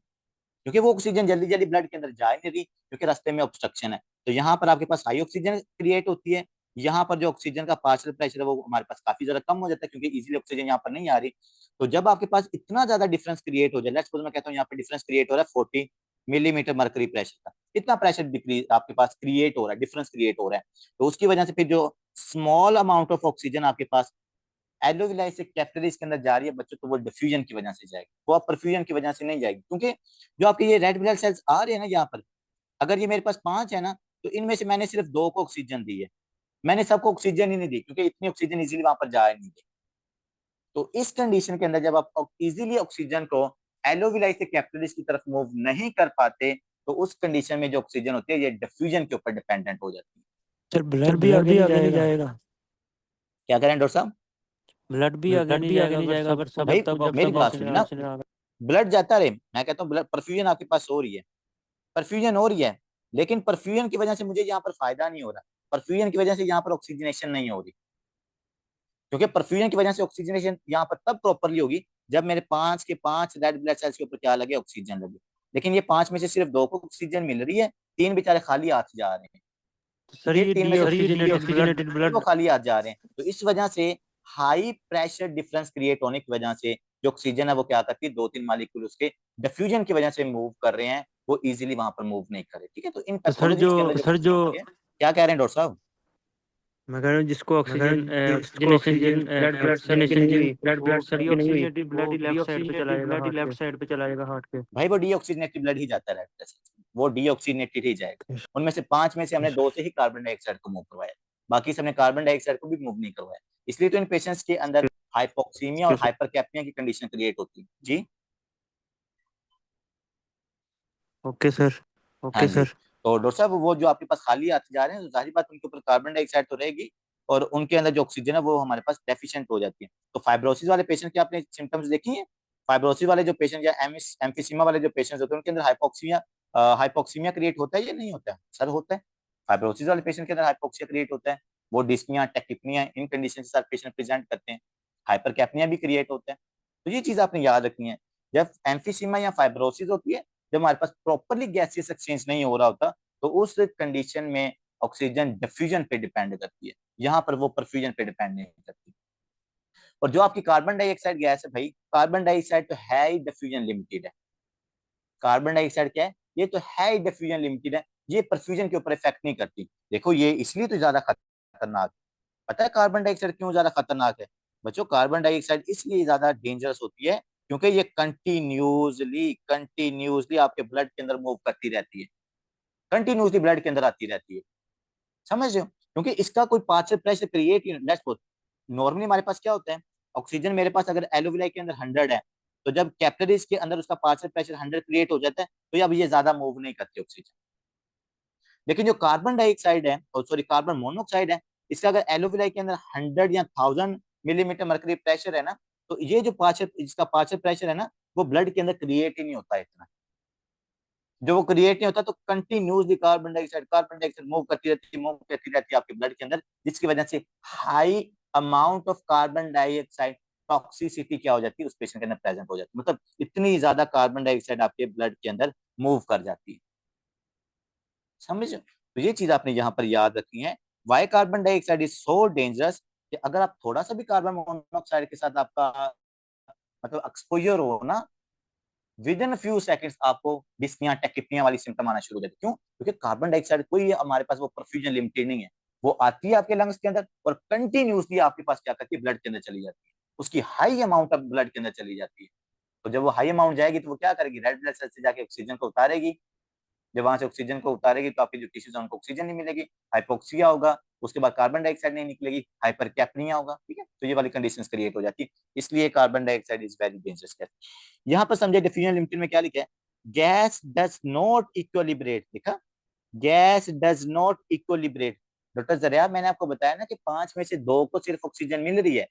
क्योंकि वो ऑक्सीजन जल्दी जल्दी ब्लड के अंदर जा नहीं रही, क्योंकि रास्ते में ऑब्स्ट्रक्शन है। तो यहाँ पर आपके पास हाई ऑक्सीजन क्रिएट होती है, यहाँ पर जो ऑक्सीजन का पार्शियल प्रेशर है वो हमारे पास काफी ज्यादा कम हो जाता है, क्योंकि इजीली ऑक्सीजन यहाँ पर नहीं आ रही। तो जब आपके पास इतना ज्यादा डिफरेंस क्रिएट हो जाए, लेट्स सपोज मैं कहता हूँ यहाँ पर डिफरेंस क्रिएट हो रहा है 40 मिलीमीटर मर्करी प्रेशर का, इतना प्रेशर डिक्रीज आपके पास क्रिएट हो रहा है, डिफरेंस क्रिएट हो रहा है, तो उसकी वजह से फिर जो स्मॉल अमाउंट ऑफ ऑक्सीजन आपके पास एलोविलाई से कैपिलरीज के अंदर जा रही है बच्चों, तो वो डिफ्यूजन की वजह से जाएगी, वो आप परफ्यूजन की वजह से नहीं जाएगी। क्योंकि जो आपके ये रेड ब्लड सेल्स आ रहे हैं ना यहाँ पर, अगर ये मेरे पास 5 है ना, तो इनमें से मैंने सिर्फ 2 को ऑक्सीजन दी है, मैंने सबको ऑक्सीजन ही नहीं दी क्योंकि इतनी ऑक्सीजन इजीली वहां पर जा नहीं दी। तो इस कंडीशन के अंदर जब आप इजीली ऑक्सीजन को एलोविलाई से कैपिलरीज की तरफ मूव नहीं कर पाते तो उस कंडीशन में जो ऑक्सीजन होती है ये डिफ्यूजन के ऊपर डिपेंडेंट हो जाती है। सर ब्लड भी आगे नहीं जाएगा। क्या करें डॉक्टर साहब? ब्लड भी आगे नहीं जाएगा अगर सब भाई तब जब मेरी सब बात सुनिए ना, ऑक्सीजन। ब्लड जाता रहे, मैं कहता हूँ ब्लड परफ्यूजन आपके पास हो रही है, परफ्यूजन हो रही है, लेकिन परफ्यूजन की वजह से मुझे यहाँ पर फायदा नहीं हो रहा, परफ्यूजन की वजह से यहाँ पर ऑक्सीजनेशन नहीं हो रही, क्योंकि परफ्यूजन की वजह से ऑक्सीजनेशन यहाँ पर तब प्रॉपरली होगी जब मेरे 5 के 5 रेड ब्लड सेल्स के ऊपर क्या लगे, ऑक्सीजन लगे। लेकिन ये 5 में से सिर्फ 2 को ऑक्सीजन मिल रही है, 3 बेचारे खाली हाथ जा रहे हैं। सर ये 3 में से डीऑक्सीजनेटेड वो ब्लड। खाली हाथ जा रहे हैं। तो इस वजह से हाई प्रेशर डिफरेंस क्रिएट होने की वजह से जो ऑक्सीजन है वो क्या करती है, 2-3 मालिक्यूल उसके डिफ्यूजन की वजह से मूव कर रहे हैं, वो इजीली वहां पर मूव नहीं कर रहे। ठीक है, तो इन पैथोलॉजीज के अंदर जो क्या कह रहे हैं डॉक्टर साहब? मैं कह रहा हूँ जिसको ऑक्सीजनेशन ब्लड ऑक्सीजनेशन नहीं हुई वो डीऑक्सीजनेटेड ब्लड ही लेफ्ट साइड पे चला जाएगा हार्ट के। भाई वो डीऑक्सीजनेटेड ब्लड ही जाता है रेड ब्लड सेल्स, वो डीऑक्सीजनेटेड ही जाएगा। उनमें से 5 में से हमने 2 से ही कार्बन डाइऑक्साइड को मूव करवाया, बाकी से हमने कार्बन डाइऑक्साइड को भी मूव नहीं करवाया। इसलिए तो इन पेशेंट्स के अंदर हाइपोक्सीमिया और हाइपरकैप्निया की कंडीशन क्रिएट होती है। जी ओके सर। हाँ जी। तो डॉक्टर साहब वो जो आपके पास खाली हाथ जा रहे हैं तो जाहिर बात उनके ऊपर कार्बन डाइऑक्साइड तो रहेगी और उनके अंदर जो ऑक्सीजन है वो हमारे पास डेफिशिएंट हो जाती है। तो फाइब्रोसिस वाले पेशेंट के आपने सिम्टम्स देखी हैं? फाइब्रोसिस वाले जो पेशेंट या एम्फीसीमा वाले जो पेशेंट्स होते हैं उनके अंदर हाइपोक्सीमिया क्रिएट होता है या नहीं होता है? सर होता है। फाइब्रोसिस वाले पेशेंट के अंदर हाइपोक्सिया क्रिएट होता है, वो डिस्निया टेकिपनिया इन कंडीशन के साथ पेशेंट प्रेजेंट करते हैं, हाइपरकैप्निया भी क्रिएट होता है। तो ये चीज आपने याद रखनी है। जब एम्फीसीमा या फाइब्रोसिस होती है, जब हमारे पास प्रॉपरली गैसियस एक्सचेंज नहीं हो रहा होता, तो उस कंडीशन में ऑक्सीजन डिफ्यूजन पे डिपेंड करती है, यहाँ पर वो परफ्यूजन पे डिपेंड नहीं करती। और जो आपकी कार्बन डाइऑक्साइड गैस है भाई, कार्बन डाइऑक्साइड तो है ही डिफ्यूजन लिमिटेड है। कार्बन डाइऑक्साइड क्या है? ये तो है ही डिफ्यूजन लिमिटेड है, ये परफ्यूजन के ऊपर इफेक्ट नहीं करती। देखो ये इसलिए तो ज्यादा खतरनाक है। पता है कार्बन डाइऑक्साइड क्यों ज्यादा खतरनाक है? बच्चों कार्बन डाइऑक्साइड इसलिए ज्यादा डेंजरस होती है क्योंकि ये कंटिन्यूसली आपके ब्लड के अंदर मूव करती रहती है, कंटिन्यूसली ब्लड के अंदर आती रहती है। समझ रहे हो? क्योंकि इसका कोई partial pressure create he let's suppose normally हमारे पास क्या होता है, ऑक्सीजन मेरे पास अगर एलोविलाई के अंदर 100 है, तो जब कैपिलरीज के अंदर उसका पार्शियल प्रेशर 100 क्रिएट हो जाता है तो अब ये ज्यादा मूव नहीं करती ऑक्सीजन। लेकिन जो कार्बन डाइऑक्साइड है और सॉरी कार्बन मोनोऑक्साइड है, इसका अगर एलोविलाई के अंदर 100 या 1000 मिलीमीटर मर्करी प्रेशर है ना, तो ये जो पार्शियल इसका पार्शियल प्रेशर है ना, वो ब्लड के अंदर क्रिएट ही नहीं होता इतना। जो वो क्रिएट नहीं होता तो कंटिन्यूसली कार्बन डाइऑक्साइड मूव करती रहती है आपके ब्लड के अंदर, जिसकी वजह से high amount of carbon dioxide toxicity क्या हो जाती है, उस पेशेंट के अंदर प्रेजेंट हो जाती है। मतलब इतनी ज्यादा कार्बन डाइऑक्साइड आपके ब्लड के अंदर मूव कर जाती है। समझ? तो ये चीज आपने यहाँ पर याद रखनी है। Why carbon dioxide is so dangerous कि अगर आप थोड़ा सा भी कार्बन मोनोऑक्साइड के साथ आपका मतलब एक्सपोजर हो ना, विद इन फ्यू सेकंड्स आपको डिस्निया टेकिपनिया वाली सिम्टम आना शुरू हो जाती है। क्यों? क्योंकि कार्बन डाइऑक्साइड कोई हमारे पास वो परफ्यूजन लिमिटेड नहीं है, वो आती है आपके लंग्स के अंदर और कंटिन्यूसली आपके पास क्या करती है, ब्लड के अंदर चली जाती है, उसकी हाई अमाउंट ऑफ ब्लड के अंदर चली जाती है। तो जब वो हाई अमाउंट जाएगी तो वो क्या करेगी, रेड ब्लड सेल से जाके ऑक्सीजन को उतारेगी। जब वहां से ऑक्सीजन को उतारेगी तो आपकी जो टिश्यूज है उनको ऑक्सीजन नहीं मिलेगी, हाइपोक्सिया होगा, उसके बाद कार्बन डाइऑक्साइड नहीं निकलेगी, हाइपरकैप्निया होगा। ठीक है, तो ये वाली कंडीशंस क्रिएट हो जाती है। इसलिए carbon dioxide is very dangerous gas. यहाँ पर समझे डिफ्यूजन लिमिटेड में क्या लिखा है, गैस डज नॉट इक्विलिब्रेट, लिखा gas does not equilibrate. Doctor जरिया मैंने आपको बताया ना कि 5 में से 2 को सिर्फ ऑक्सीजन मिल रही है,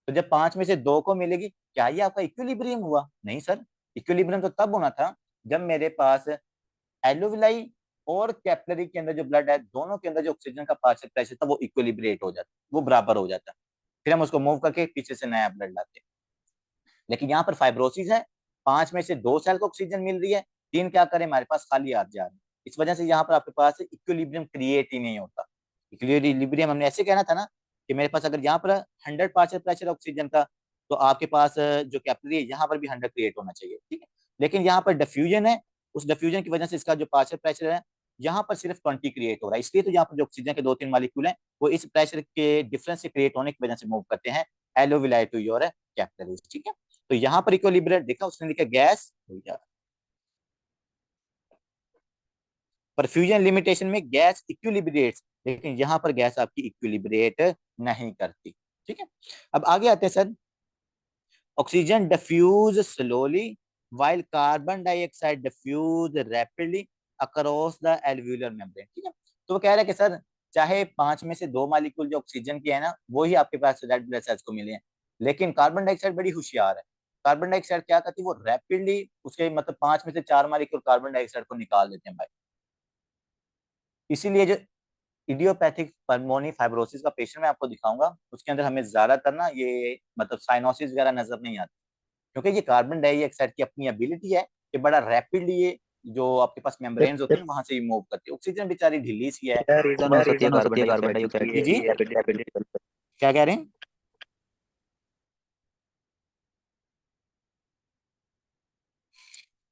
तो जब 5 में से 2 को मिलेगी क्या ये आपका इक्विलिब्रियम हुआ? नहीं सर, इक्विलिब्रियम तो तब होना था जब मेरे पास एलोविलाई और कैपिलरी के अंदर जो ब्लड है, दोनों के अंदर जो ऑक्सीजन का पार्शियल प्रेशर था वो इक्विलिब्रेट हो जाता, वो बराबर हो जाता, फिर हम उसको मूव करके पीछे से नया ब्लड लाते। लेकिन यहाँ पर फाइब्रोसिस है, 5 में से 2 सेल को ऑक्सीजन मिल रही है, 3 क्या करें, हमारे पास खाली हाथ जा रहे हैं। इस वजह से यहाँ पर आपके पास इक्विलिब्रियम क्रिएट ही नहीं होता। इक्विलिब्रियम हमने ऐसे कहना था ना कि मेरे पास अगर यहाँ पर 100 पार्शियल प्रेशर ऑक्सीजन का, तो आपके पास जो कैपिलरी है यहाँ पर भी 100 क्रिएट होना चाहिए। ठीक है, लेकिन यहाँ पर डिफ्यूजन है, उस डिफ्यूजन की वजह से इसका जो पार्शियल प्रेशर है यहाँ पर सिर्फ 20 क्रिएट हो रहा है। इसलिए तो यहाँ पर जो ऑक्सीजन के 2-3 मॉलिक्यूल हैं वो इस प्रेशर के डिफरेंस से क्रिएट होने की वजह से मूव करते हैं एलोविलाई टू योर कैपिलरीज। ठीक है, तो यहाँ पर इक्विलिब्रियम देखा, उसने लिखा गैस परफ्यूजन लिमिटेशन में गैस इक्विलिब्रेट्स, लेकिन यहाँ पर गैस आपकी इक्विलिब्रेट नहीं करती। ठीक है, अब आगे आते हैं sir. Oxygen diffuse slowly while carbon dioxide diffuse rapidly across the alveolar membrane. ठीक है, तो वो कह रहा है कि सर चाहे 5 में से 2 मालिक्यूल जो ऑक्सीजन के है ना, वो ही आपके पास रेड ब्लड सेल्स को मिले हैं, लेकिन कार्बन डाइऑक्साइड बड़ी होशियार है। कार्बन डाइऑक्साइड क्या करती है, वो रैपिडली उसके मतलब 5 में से 4 मालिक्यूल कार्बन डाइऑक्साइड को निकाल देते हैं भाई। इसीलिए जो इडियोपैथिक पल्मोनी फाइब्रोसिस का पेशेंट मैं आपको दिखाऊंगा, उसके अंदर हमें ज्यादातर ना ये मतलब साइनोसिस वगैरह नजर नहीं आती, क्योंकि ये कार्बन डाइऑक्साइड की अपनी एबिलिटी है कि बड़ा रैपिडली ये जो आपके पास मेम्ब्रेन्स होते हैं वहां से मूव करती है। ऑक्सीजन बेचारी ढीली सी है। क्या रीजन हो सकती है कार्बन डाइऑक्साइड जी जी, की? क्या कह रहे हैं?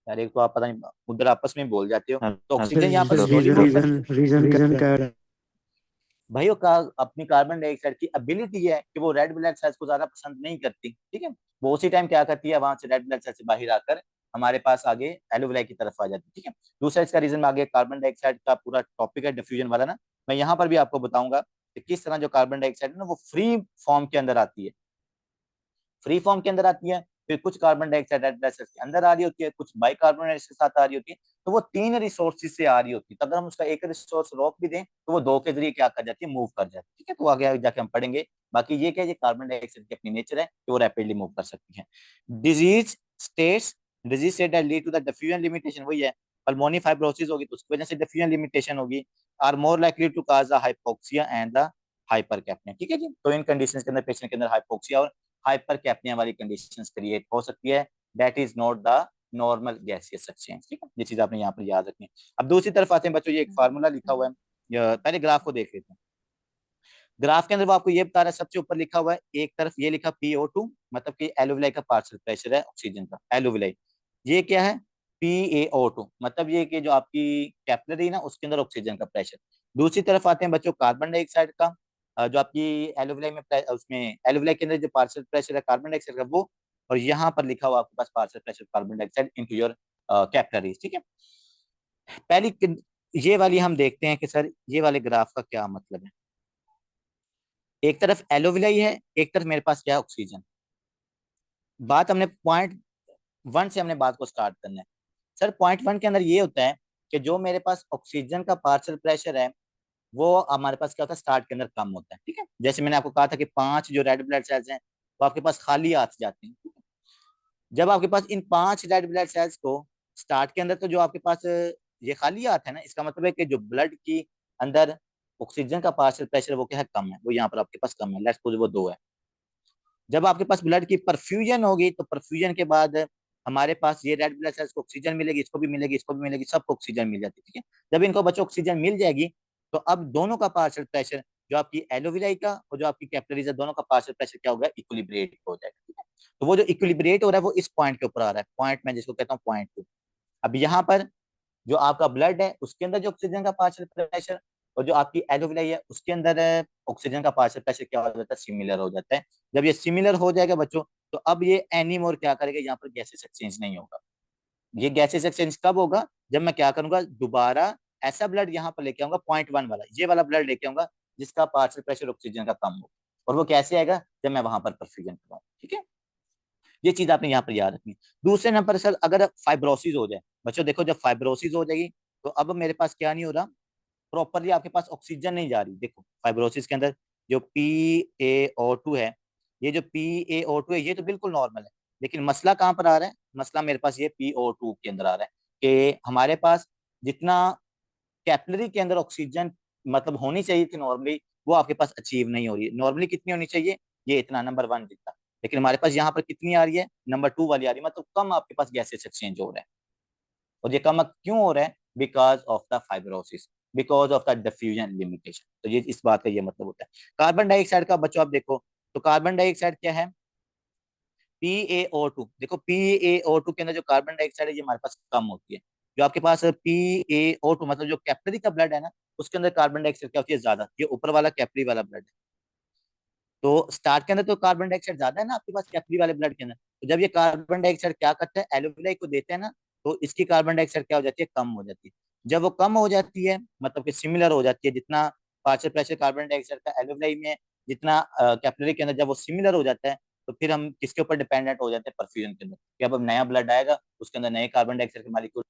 यार एक तो आप पता नहीं उधर आपस में बोल जाते हो। तो ऑक्सीजन यहाँ पर स्लोली मूव करती है। रीजन क्या है? भाई वो अपनी कार्बन डाइऑक्साइड की एबिलिटी है कि वो रेड ब्लड सेल्स को ज्यादा पसंद नहीं करती। ठीक है, वो उसी टाइम क्या करती है, वहां से रेड ब्लड सेल से बाहर आकर हमारे पास आगे एलोविलाई की तरफ आ जाती है। ठीक है, दूसरा इसका रीजन आगे कार्बन डाइऑक्साइड का पूरा टॉपिक है डिफ्यूजन वाला ना, मैं यहाँ पर भी आपको बताऊंगा कि किस तरह जो कार्बन डाइऑक्साइड है ना वो फ्री फॉर्म के अंदर आती है। फ्री फॉर्म के अंदर आती है, फिर कुछ carbon dioxide red blood sales के अंदर आ रही होती है, कुछ बाइकार्बोनेट के साथ आ रही होती है। तो वो 3 रिसोर्सेज से आ रही होती है, तो अगर हम उसका एक रिसोर्स रोक भी दें तो वो 2 के जरिए क्या कर जाती है, मूव कर जाती है। ठीक है, तो आगे जाके हम पढ़ेंगे। बाकी ये क्या है, कार्बन डाइऑक्साइड की अपनी नेचर है कि वो रैपिडली मूव कर सकती है। Disease states, disease state lead to the diffusion limitation, वही है पल्मोनी फाइब्रोसिस होगी तो उसकी वजह से डिफ्यूजन लिमिटेशन होगी, are more likely to cause the hypoxia and the hypercapnia. ठीक है जी, तो इन कंडीशंस के अंदर पेशेंट के अंदर हाइपोक्सिया और हाइपरकैप्निया वाली कंडीशंस क्रिएट हो सकती है। That is not the normal gaseous exchange. ठीक है, ये चीज आपने यहाँ पर याद रखनी है। अब दूसरी तरफ आते हैं बच्चों, ये एक फार्मूला लिखा हुआ है, पहले ग्राफ को देख लेते हैं। ग्राफ के अंदर वो आपको ये बता रहा है, सबसे ऊपर लिखा हुआ है एक तरफ ये लिखा PO2, मतलब कि एलोविलाई का पार्शियल प्रेशर है ऑक्सीजन का, एलोविलाई। ये क्या है, PaO2, मतलब ये कि जो आपकी कैपिलरी ना उसके अंदर ऑक्सीजन का प्रेशर। दूसरी तरफ आते हैं बच्चों कार्बन डाइऑक्साइड का, जो आपकी एलोविलाई में उसमें एलोविलाई के अंदर जो पार्शियल प्रेशर है कार्बन डाइऑक्साइड का वो, और यहाँ पर लिखा हुआ आपके पास partial pressure carbon dioxide into your capillaries. ठीक है, ये वाली हम देखते हैं कि सर ये वाले ग्राफ का क्या मतलब है। एक तरफ एलोविलाई है, एक तरफ मेरे पास क्या है, ऑक्सीजन। बात हमने पॉइंट 1 से हमने बात को स्टार्ट करना है। सर पॉइंट 1 के अंदर ये होता है कि जो मेरे पास ऑक्सीजन का पार्शियल प्रेशर है वो हमारे पास क्या होता है, स्टार्ट के अंदर कम होता है। ठीक है, जैसे मैंने आपको कहा था कि 5 जो रेड ब्लड सेल्स हैं वो आपके पास खाली हाथ जाते हैं। ठीक है? जब आपके पास इन 5 रेड ब्लड सेल्स को स्टार्ट के अंदर, तो जो आपके पास ये खाली हाथ है ना, इसका मतलब है कि जो ब्लड की अंदर ऑक्सीजन का पार्शियल प्रेशर वो क्या है, कम है, वो यहाँ पर आपके पास कम है, लेट्स सपोज वो 2 है। जब आपके पास ब्लड की परफ्यूजन होगी तो परफ्यूजन के बाद हमारे पास ये रेड ब्लड सेल्स को ऑक्सीजन मिलेगी, इसको भी मिलेगी, इसको भी मिलेगी, सबको ऑक्सीजन मिल जाती है। ठीक है, जब इनको बच्चों ऑक्सीजन मिल जाएगी तो अब दोनों का पार्शियल प्रेशर, जो आपकी एलोविलाई का और जो आपकी कैपिलरीज है, दोनों का पार्शियल प्रेशर क्या होगा, इक्विलिब्रेट हो जाएगा। ठीक है, तो वो जो इक्विलिब्रेट हो रहा है वो इस पॉइंट के ऊपर आ रहा है, पॉइंट मैं जिसको कहता हूँ पॉइंट 2। अब यहाँ पर जो आपका ब्लड है उसके अंदर जो ऑक्सीजन का पार्शियल प्रेशर और जो आपकी एलोविलाई है उसके अंदर ऑक्सीजन का पार्शियल प्रेशर क्या हो जाता है, सिमिलर हो जाता है। जब ये सिमिलर हो जाएगा बच्चों तो अब ये एनी मोर क्या करेगा, यहाँ पर गैसेस एक्सचेंज नहीं होगा। ये गैसेस एक्सचेंज कब होगा, जब मैं क्या करूंगा, दोबारा ऐसा ब्लड यहाँ पर लेके आऊंगा, पॉइंट 1 वाला ये वाला ब्लड लेके आऊंगा जिसका पार्शियल प्रेशर ऑक्सीजन का कम हो। और वो कैसे आएगा, जब मैं वहां पर परफ्यूजन कराऊं। ठीक है, ये चीज आपने यहाँ पर याद रखनी है। दूसरे नंबर सर अगर फाइब्रोसिस हो जाए बच्चों, देखो जब फाइब्रोसिस हो जाएगी तो अब मेरे पास क्या नहीं हो रहा, प्रॉपरली आपके पास ऑक्सीजन नहीं जा रही। देखो फाइब्रोसिस के अंदर जो PaO2 है, ये जो PaO2 है ये तो बिल्कुल नॉर्मल है, लेकिन मसला कहाँ पर आ रहा है, मसला मेरे पास ये PO2 के अंदर आ रहा है कि हमारे पास जितना कैपिलरी के अंदर ऑक्सीजन मतलब होनी चाहिए थी नॉर्मली, वो आपके पास अचीव नहीं हो रही है। नॉर्मली कितनी होनी चाहिए, ये इतना नंबर 1 जितना, लेकिन हमारे पास यहाँ पर कितनी आ रही है, नंबर 2 वाली आ रही है, मतलब कम आपके पास गैसेस एक्सचेंज हो रहा है। और ये कम क्यों हो रहा है, because of the fibrosis, because of the diffusion limitation. तो ये इस बात का ये मतलब होता है। कार्बन डाइऑक्साइड का बच्चों आप देखो, तो कार्बन डाइऑक्साइड क्या है, PaO2। देखो PaO2 के अंदर जो कार्बन डाइऑक्साइड है ये हमारे पास कम होती है। जो आपके पास PaO2 मतलब जो कैपिलरी का ब्लड है ना उसके अंदर कार्बन डाइऑक्साइड क्या होती है, ज्यादा। ये ऊपर वाला कैपिलरी वाला ब्लड है, तो स्टार्ट के अंदर तो कार्बन डाइऑक्साइड ज्यादा है ना आपके पास कैपिलरी वाले ब्लड के अंदर। तो जब ये कार्बन डाइऑक्साइड क्या करता है, एलोविलाई को देते हैं ना, तो इसकी कार्बन डाइऑक्साइड क्या हो जाती है, कम हो जाती है। जब वो कम हो जाती है, मतलब कि सिमिलर हो जाती है, जितना पार्शियल प्रेशर कार्बन डाइऑक्साइड का एल्वेओलाई में, जितना कैपिलरी के अंदर जब वो सिमिलर हो जाता है, तो फिर हम किसके ऊपर डिपेंडेंट हो जाते हैं? परफ्यूजन के अंदर, कि अब नया ब्लड आएगा, उसके अंदर नए कार्बन डाइऑक्साइड के मालिक्यूल।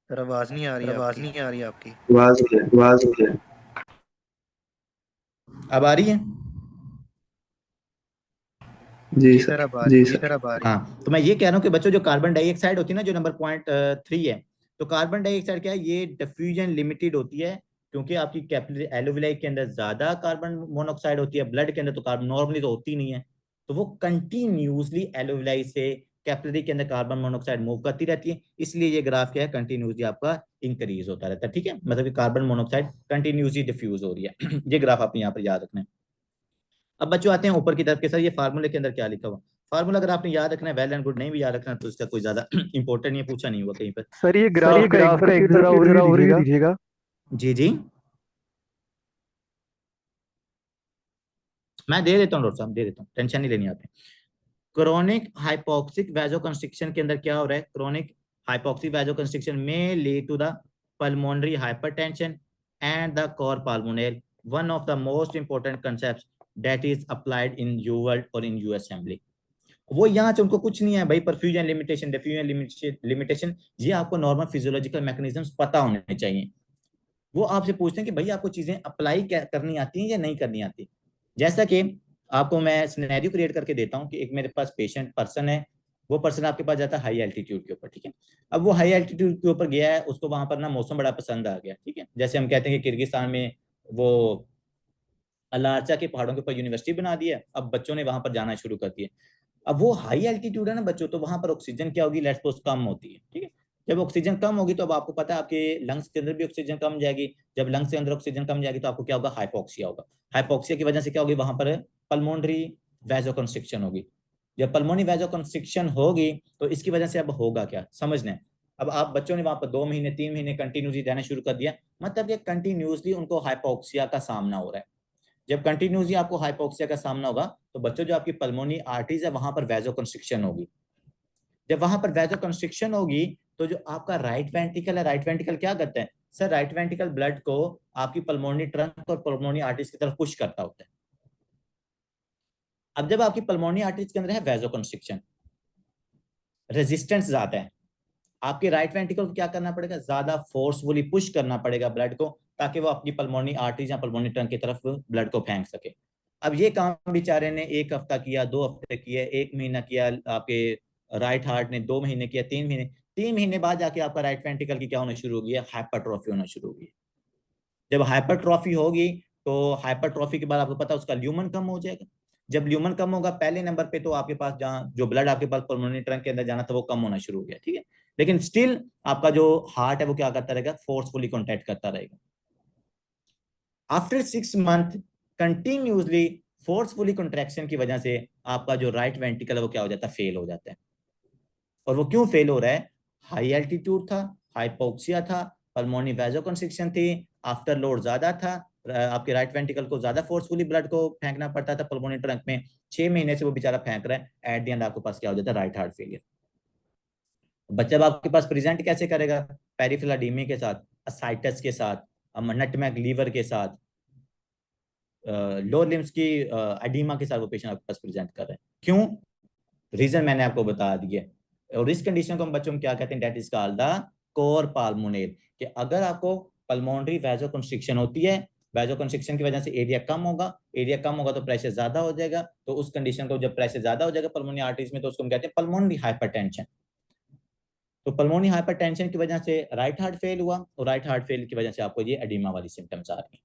सर आवाज नहीं आ रही आपकी। आवाज मुझे अब आ रही है? जी जी सर। सर अब आ जी रही सर। है। हाँ, तो मैं ये कह रहा हूँ कि बच्चों जो कार्बन डाइऑक्साइड होती है ना, जो नंबर पॉइंट 3 है, तो कार्बन डाइऑक्साइड क्या है? ये डिफ्यूजन लिमिटेड होती है, क्योंकि आपकी कैपिलरी एल्वेओलाई के अंदर ज्यादा कार्बन मोनोऑक्साइड होती है, ब्लड के अंदर तो कार्बन नॉर्मली तो होती नहीं है, तो वो कंटिन्यूसली एल्वेओलाई से कैपिलरी के अंदर कार्बन मोनोऑक्साइड मूव करती रहती है, इसलिए ये ग्राफ क्या है? कंटिन्यूसली आपका इंक्रीज होता रहता है। ठीक है, मतलब कि कार्बन मोनोऑक्साइड कंटिन्यूसली डिफ्यूज हो रही है। ये ग्राफ आपने यहाँ पर याद रखना है। अब बच्चों आते हैं ऊपर की तरफ के, सर ये फार्मूले के अंदर क्या लिखा हुआ? फार्मूला अगर आपने याद रखना है वेल एंड गुड, नहीं भी याद रखना तो इसका कोई ज्यादा इंपॉर्टेंट नहीं है, पूछा नहीं हुआ कहीं पर। सर ये सर ये ग्राफ का एक बार फिर जरा जरा ओवरव्यू ओवरव्यू दीजिएगा। दीजिएगा। जी जी, मैं दे देता हूँ डॉक्टर साहब, दे देता हूँ, टेंशन नहीं लेनी आपने। क्रोनिक हाइपोक्सिक वैसोकंस्ट्रिक्शन के अंदर क्या हो रहा है? क्रोनिक हाइपोक्सिक वैसोकंस्ट्रिक्शन में lead to the pulmonary hypertension and the cor pulmonale, one of the most important concepts that is applied in you world और इन यूएस असेंबली। वो यहाँ से उनको कुछ नहीं है भाई, परफ्यूजन लिमिटेशन, डिफ्यूजन लिमिटेशन, ये आपको नॉर्मल फिजियोलॉजिकल मैकेनिज्म्स पता होने चाहिए। वो आपसे पूछते हैं कि भाई आपको चीजें अप्लाई करनी आती हैं या नहीं करनी आती। जैसा कि आपको मैं सिनेरियो क्रिएट करके देता हूँ कि एक मेरे पास पेशेंट पर्सन है, वो पर्सन आपके पास जाता है हाई एल्टीट्यूड के ऊपर, ठीक है। अब वो हाई एल्टीट्यूड के ऊपर गया है, उसको वहां पर ना मौसम बड़ा पसंद आ गया, ठीक है। जैसे हम कहते हैं कि किर्गिस्तान में वो अलारचा के पहाड़ों के ऊपर यूनिवर्सिटी बना दी है, अब बच्चों ने वहां पर जाना शुरू कर दिया। अब वो हाई एल्टीट्यूड है ना बच्चों, तो वहां पर ऑक्सीजन क्या होगी? लेट्स सपोज कम होती है, ठीक है। जब ऑक्सीजन कम होगी तो अब आपको पता है आपके लंग्स के अंदर भी ऑक्सीजन कम जाएगी। जब लंग्स के अंदर ऑक्सीजन कम जाएगी तो आपको क्या होगा? हाइपोक्सिया होगा। हाइपोक्सिया की वजह से क्या होगी? वहां पर पल्मोनरी वैसोकंस्ट्रिक्शन होगी। जब पल्मोनरी वैसोकंस्ट्रिक्शन होगी तो इसकी वजह से अब होगा क्या? समझना है। अब आप बच्चों ने वहां पर 2 महीने 3 महीने कंटिन्यूसली रहना शुरू कर दिया, मतलब ये कंटिन्यूसली उनको हाइपोक्सिया का सामना हो रहा है। जब कंटिन्यूसली आपको हाइपोक्सिया का सामना होगा तो बच्चों जो आपकी पल्मोनरी आर्टरीज है वहां पर वैसोकंस्ट्रिक्शन होगी। जब वहां पर वैसोकंस्ट्रिक्शन होगी तो जो आपका राइट वेंट्रिकल है, राइट वेंट्रिकल क्या करता है सर? राइट वेंट्रिकल ब्लड को आपकी पल्मोनरी ट्रंक और पल्मोनरी आर्टरीज की तरफ पुश करता होता है। अब जब आपकी पल्मोनरी आर्टरीज के अंदर है वैसोकंस्ट्रिक्शन, रेजिस्टेंस ज्यादा है, आपके राइट वेंट्रिकल को क्या करना पड़ेगा? ज्यादा फोर्सफुली पुश करना पड़ेगा ब्लड को, ताकि वो अपनी पल्मोनरी आर्टरीज या पल्मोनरी ट्रंक की तरफ ब्लड को फेंक सके। अब ये काम बेचारे ने 1 हफ्ता किया, 2 हफ्ते किया, 1 महीना किया, आपके राइट हार्ट ने 2 महीने किया, 3 महीने। 3 महीने बाद जाके आपका राइट वेंट्रिकल की क्या होना शुरू होगी? हाइपरट्रॉफी होना शुरू होगी। जब हाइपरट्रॉफी होगी तो हाइपरट्रॉफी के बाद आपको पता है उसका ल्यूमन कम हो जाएगा। जब ल्यूमन कम होगा पहले नंबर पे तो आपके पास जहाँ जो ब्लड आपके पास पल्मोनरी ट्रंक के अंदर जाना था वो कम होना शुरू हो गया, ठीक है। लेकिन स्टिल आपका जो हार्ट है वो क्या करता रहेगा? फोर्सफुली कॉन्ट्रैक्ट करता रहेगा। After 6 month continuously forcefully contraction की वजह से आपका जो राइट वेंट्रिकल है वो क्या हो जाता है? फेल हो जाता है। और वो क्यों फेल हो रहा है? हाई एल्टीट्यूड था, हाइपोक्सिया था, पल्मोनरी वैसोकंस्ट्रिक्शन थी, आफ्टर लोड ज्यादा था, आपके राइट वेंट्रिकल को ज्यादा फोर्सफुली ब्लड को फेंकना पड़ता था पल्मोनरी ट्रंक में। 6 महीने से वो बेचारा फेंक रहा है, एट द एंड आपके पास क्या हो जाता है? Right heart failure. बच्चा आपके पास प्रेजेंट कैसे करेगा? पेरिफेरल एडीमा के साथ, असाइटस के साथ, नटमैग लीवर के साथ, लोअर लिम्स की एडीमा के साथ वो पेशेंट आपके पास प्रेजेंट कर रहा है। क्यों? रीजन मैंने आपको बता दिया। और इस कंडीशन को हम बच्चों में क्या कहते हैं? That is called the cor pulmonale. कि अगर आपको पल्मोनरी वैसोकंस्ट्रिक्शन होती है, वैसोकंस्ट्रिक्शन की वजह से एरिया कम होगा, एरिया कम होगा तो प्रेशर ज्यादा हो जाएगा, तो उस कंडीशन को जब प्रेशर ज्यादा हो जाएगा पल्मोनरी आर्टरीज में तो उसको हम कहते हैं पल्मोनरी हाइपरटेंशन। तो पल्मोनरी हाइपरटेंशन की वजह से राइट हार्ट फेल हुआ, और राइट हार्ट फेल की वजह से आपको ये एडिमा वाली सिम्टम्स आ रही हैं।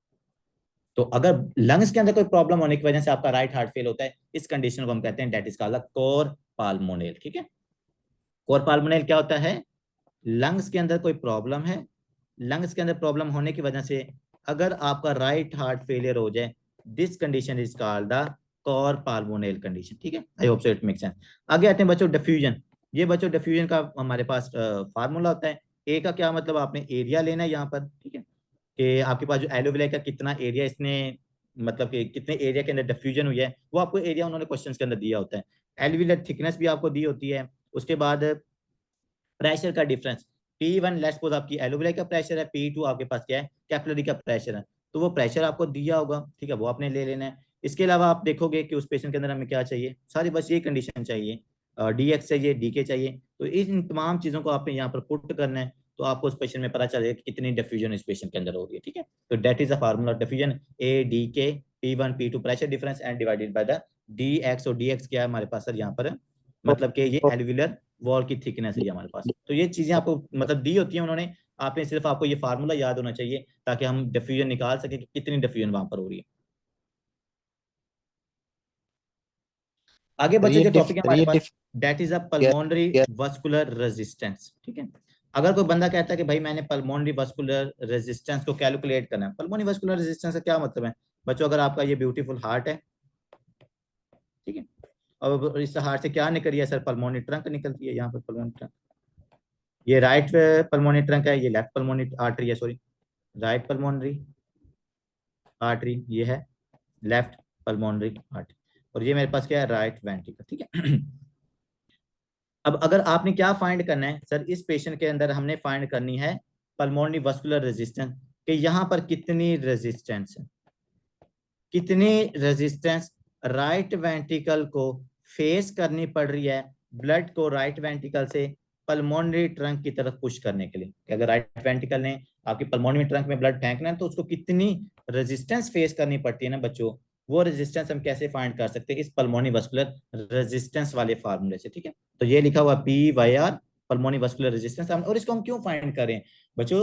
तो अगर लंग्स के अंदर कोई प्रॉब्लम होने की वजह से आपका राइट हार्ट फेल होता है, इस कंडीशन को हम कहते हैं दैट इज कॉल्ड कोर पाल्मोनल, ठीक है। कोर पाल्मोनल क्या होता है? लंग्स के अंदर कोई प्रॉब्लम है, लंग्स के अंदर प्रॉब्लम होने की वजह से अगर आपका राइट हार्ट फेलियर हो जाए, this condition is called the cor pulmonale condition. ठीक है, I hope so it make sense. आगे आते हैं बच्चों डिफ्यूजन। ये बच्चों डिफ्यूजन का हमारे पास फार्मूला होता है। ए का क्या मतलब, आपने एरिया लेना है यहाँ पर, ठीक है, कि आपके पास जो एलोविलाई का कितना एरिया इसने मतलब कि कितने एरिया के अंदर डिफ्यूजन हुई है, वो आपको एरिया उन्होंने क्वेश्चंस के अंदर दिया होता है। एल्विलर थिकनेस भी आपको दी होती है। उसके बाद प्रेशर का डिफरेंस, P1 लेट्स सपोज आपकी एलोविलाई का प्रेशर है, P2 आपके पास क्या है, कैपिलरी का प्रेशर है, तो वो प्रेशर आपको दिया होगा, ठीक है, वो आपने ले लेना है। इसके अलावा आप देखोगे कि उस पेशेंट के अंदर हमें क्या चाहिए, सारी बस ये कंडीशन चाहिए, DX चाहिए, DK चाहिए, तो इन तमाम चीज़ों को आपने यहाँ पर पुट करना है, तो आपको उस पेशेंट में पता चलेगा कि कितनी डिफ्यूजन इस पेशेंट के अंदर हो रही है। ठीक है, तो that is the formula diffusion, ADK P1 P2 pressure difference and divided by the DX, और DX क्या है हमारे पास सर यहाँ पर, मतलब कि ये एल्विलर वॉल की थिकनेस है हमारे पास। तो ये चीजें आपको मतलब दी होती है उन्होंने, आपने सिर्फ आपको ये फार्मूला याद होना चाहिए ताकि हम डिफ्यूजन निकाल सके कि कितनी डिफ्यूजन वहां पर हो रही है। आगे बच्चे जो टॉपिक है हमारे पास, that is a pulmonary vascular resistance. ठीक है, अगर कोई बंदा कहता है कि भाई मैंने पल्मोनरी वस्कुलर रेजिस्टेंस को कैलकुलेट करना है, पल्मोनरी वस्कुलर रेजिस्टेंस का क्या मतलब है बच्चों, अगर आपका ये ब्यूटीफुल हार्ट है, ठीक है, और इस हार्ट से क्या निकल रही है सर, पल्मोनरी ट्रंक निकलती है, यहाँ पर पल्मोनरी ट्रंक, ये राइट पल्मोनरी ट्रंक है, ये लेफ्ट पल्मोनरी आर्टरी है, सॉरी राइट पल्मोनरी आर्टरी, ये है लेफ्ट पल्मोनरी आर्टरी, और ये मेरे पास क्या है, राइट वेंट्रिकल। ठीक है, अब अगर आपने क्या फाइंड करना है सर, इस पेशेंट के अंदर हमने फाइंड करनी है पल्मोनरी वस्कुलर रेजिस्टेंस, कि यहाँ पर कितनी रेजिस्टेंस है, कितनी रेजिस्टेंस राइट वेंट्रिकल को फेस करनी पड़ रही है ब्लड को राइट वेंट्रिकल से पल्मोनरी ट्रंक की तरफ पुश करने के लिए, कि अगर राइट वेंट्रिकल ने आपकी पल्मोनरी ट्रंक में ब्लड फेंकना है तो उसको कितनी रेजिस्टेंस फेस करनी पड़ती है ना बच्चों, वो रेजिस्टेंस हम कैसे फाइंड कर सकते हैं इस पल्मोनरी वस्कुलर रेजिस्टेंस वाले फार्मूले से। ठीक है, तो ये लिखा हुआ PYR पल्मोनरी वस्कुलर रेजिस्टेंस, और इसको हम क्यों फाइंड करें बच्चों,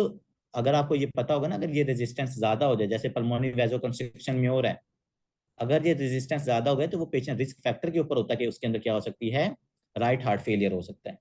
अगर आपको ये पता होगा ना, अगर ये रेजिस्टेंस ज्यादा हो जाए, जैसे पल्मोनरी वैसोकंस्ट्रिक्शन में हो रहा है, अगर ये रेजिस्टेंस ज्यादा हो गया तो वो पेशेंट रिस्क फैक्टर के ऊपर होता है कि उसके अंदर क्या हो सकती है, राइट हार्ट फेलियर हो सकता है।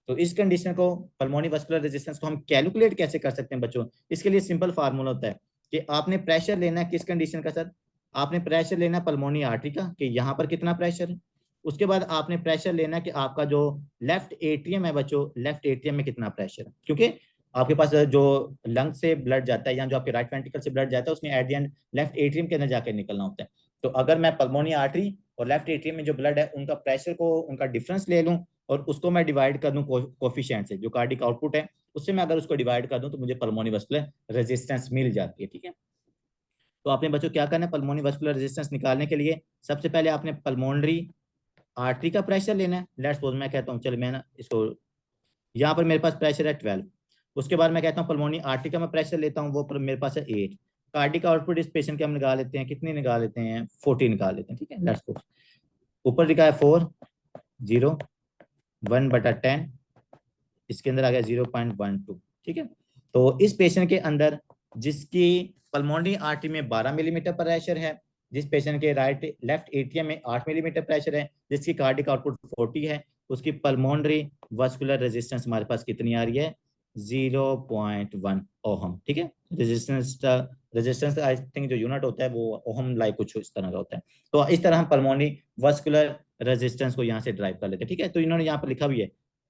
तो इस कंडीशन को पल्मोनरी वस्कुलर रेजिस्टेंस को हम कैलकुलेट कैसे कर सकते हैं बच्चों, इसके लिए सिंपल फार्मूला होता है कि आपने प्रेशर लेना है किस कंडीशन का सर, आपने प्रेशर लेना है पल्मोनरी आर्टरी का, कि यहाँ पर कितना प्रेशर है, उसके बाद आपने प्रेशर लेना है कि आपका जो लेफ्ट एट्रियम है बच्चों, लेफ्ट एट्रियम में कितना प्रेशर है, क्योंकि आपके पास जो लंग से ब्लड जाता है या जो आपके राइट वेंट्रिकल से ब्लड जाता है उसमें at the end left atrium के अंदर जाकर निकलना होता है। तो अगर मैं पल्मोनरी आर्टरी और लेफ्ट एट्रियम में जो ब्लड है उनका प्रेशर को, उनका डिफरेंस ले लूं और उसको मैं डिवाइड कर दूं कोफिशिएंट से, जो कार्डिक आउटपुट है उससे मैं अगर उसको डिवाइड कर दूं तो मुझे पल्मोनरी वस्कुलर रेजिस्टेंस मिल जाती है। ठीक है, तो आपने बच्चों क्या करना है, पल्मोनरी वस्कुलर रेजिस्टेंस निकालने के लिए सबसे पहले आपने पल्मोनरी आर्टरी का प्रेशर लेना है। लेट्स सपोज मैं कहता हूँ, चल मैं ना इसको, यहाँ पर मेरे पास प्रेशर है 12, उसके बाद मैं कहता हूँ पल्मोनरी आर्टरी का मैं प्रेशर लेता हूँ, वो मेरे पास है 8, कार्डिक आउटपुट इस पेशेंट के हम निकाल लेते हैं, कितनी निकाल लेते हैं, 40 निकाल लेते हैं। ठीक है, लेट्स सपोज ऊपर लिखा है 4 0 1/10, इसके अंदर आ गया 0.12। ठीक है, तो इस पेशेंट के अंदर जिसकी पल्मोनरी आर्टरी में 12 मिलीमीटर प्रेशर है, जिस पेशेंट के राइट लेफ्ट एट्रियम में 8 मिलीमीटर प्रेशर है, जिसकी कार्डिक आउटपुट 40 है, उसकी पल्मोनरी वस्कुलर रेजिस्टेंस हमारे पास कितनी आ रही है, 0.1 ओहम। ठीक है, रेजिस्टेंस आई थिंक जो यूनिट होता है वो ओहम लाइक कुछ इस तरह का होता है। तो इस तरह हम पल्मोनरी वस्कुलर रेजिस्टेंस को यहाँ से ड्राइव कर लेते हैं। ठीक है, तो इन्होंने यहाँ पर लिखा भी है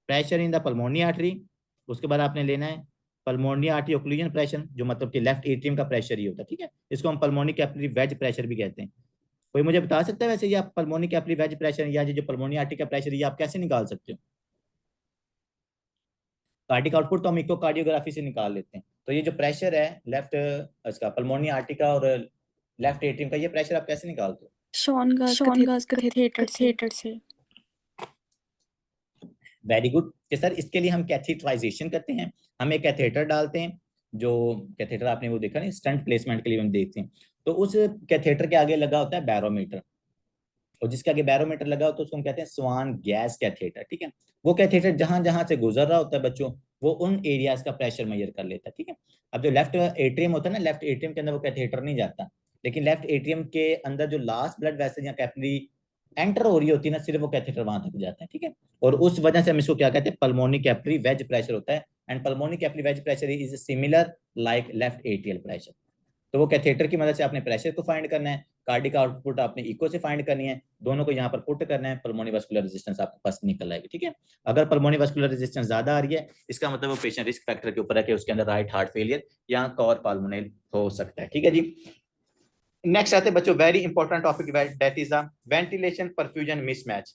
pressure in the pulmonary artery, उसके बाद आपने लेना है पल्मोनरी आर्टरी ओक्लूजन प्रेशर, जो मतलब कि लेफ्ट एट्रियम का प्रेशर ही होता है। ठीक है, इसको हम पल्मोनरी कैपिलरी वेज प्रेशर भी कहते हैं। कोई मुझे बता सकता है वैसे ये आप पल्मोनरी कैपिलरी वेज प्रेशर या जो पल्मोनरी आर्टरी का प्रेशर ये आप कैसे निकाल सकते हो? कार्डिक आउटपुट तो हम इकोकार्डियोग्राफी से निकाल लेते हैं। तो ये जो प्रेशर है लेफ्ट इसका पल्मोनरी आर्टरी का और लेफ्ट एट्रियम का, ये प्रेशर आप कैसे निकालते हो? शॉन गाज कैथेटर से। वेरी गुड, कि सर इसके लिए हम कैथेटराइजेशन करते हैं, हम एक कैथेटर डालते हैं, जो कैथेटर आपने वो देखा नहीं स्टंट प्लेसमेंट के लिए हम देखते हैं, तो उस कैथेटर के आगे लगा होता है बैरोमीटर, और जिसके आगे बैरोमीटर लगा होता है उसको हम कहते हैं स्वान गैस कैथेटर। ठीक है, वो कैथेटर जहां जहां से गुजर रहा होता है बच्चों, वो उन एरियाज का प्रेशर मेजर कर लेता है। ठीक है, अब जो लेफ्ट एट्रियम होता है ना, लेफ्ट एट्रियम के अंदर वो कैथेटर नहीं जाता, लेकिन लेफ्ट एट्रियम के अंदर जो लास्ट ब्लड वेसल या कैपिलरी एंटर हो रही होती है ना, सिर्फ वो कैथेटर वहां तक जाता है। ठीक है, और उस वजह से हम इसको क्या कहते हैं, पल्मोनरी कैपिलरी वेज प्रेशर होता है, and pulmonary capillary wedge pressure is similar like left atrial pressure. तो वो कैथेटर की मदद से आपने प्रेशर को फाइंड करना है, कार्डिक आउटपुट आपने इको से फाइंड करनी है, दोनों को यहाँ पर पुट करना है, पल्मोनरी वास्कुलर रेजिस्टेंस आपके पास निकल आएगी। ठीक है, अगर पल्मोनरी वास्कुलर रेजिस्टेंस ज्यादा आ रही है इसका मतलब वो पेशेंट रिस्क फैक्टर के ऊपर है कि उसके अंदर राइट हार्ट फेलियर या कॉर पाल्मोनल हो सकता है। ठीक है जी, नेक्स्ट आते हैं बच्चों very important topic that is the ventilation perfusion mismatch.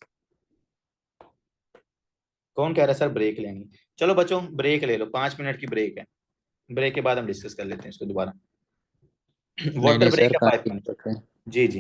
कौन कह रहा है सर ब्रेक लेनी? चलो बच्चों ब्रेक ले लो, 5 मिनट की ब्रेक है, ब्रेक के बाद हम डिस्कस कर लेते हैं इसको दोबारा। वाटर ब्रेक है 5 मिनट। जी जी।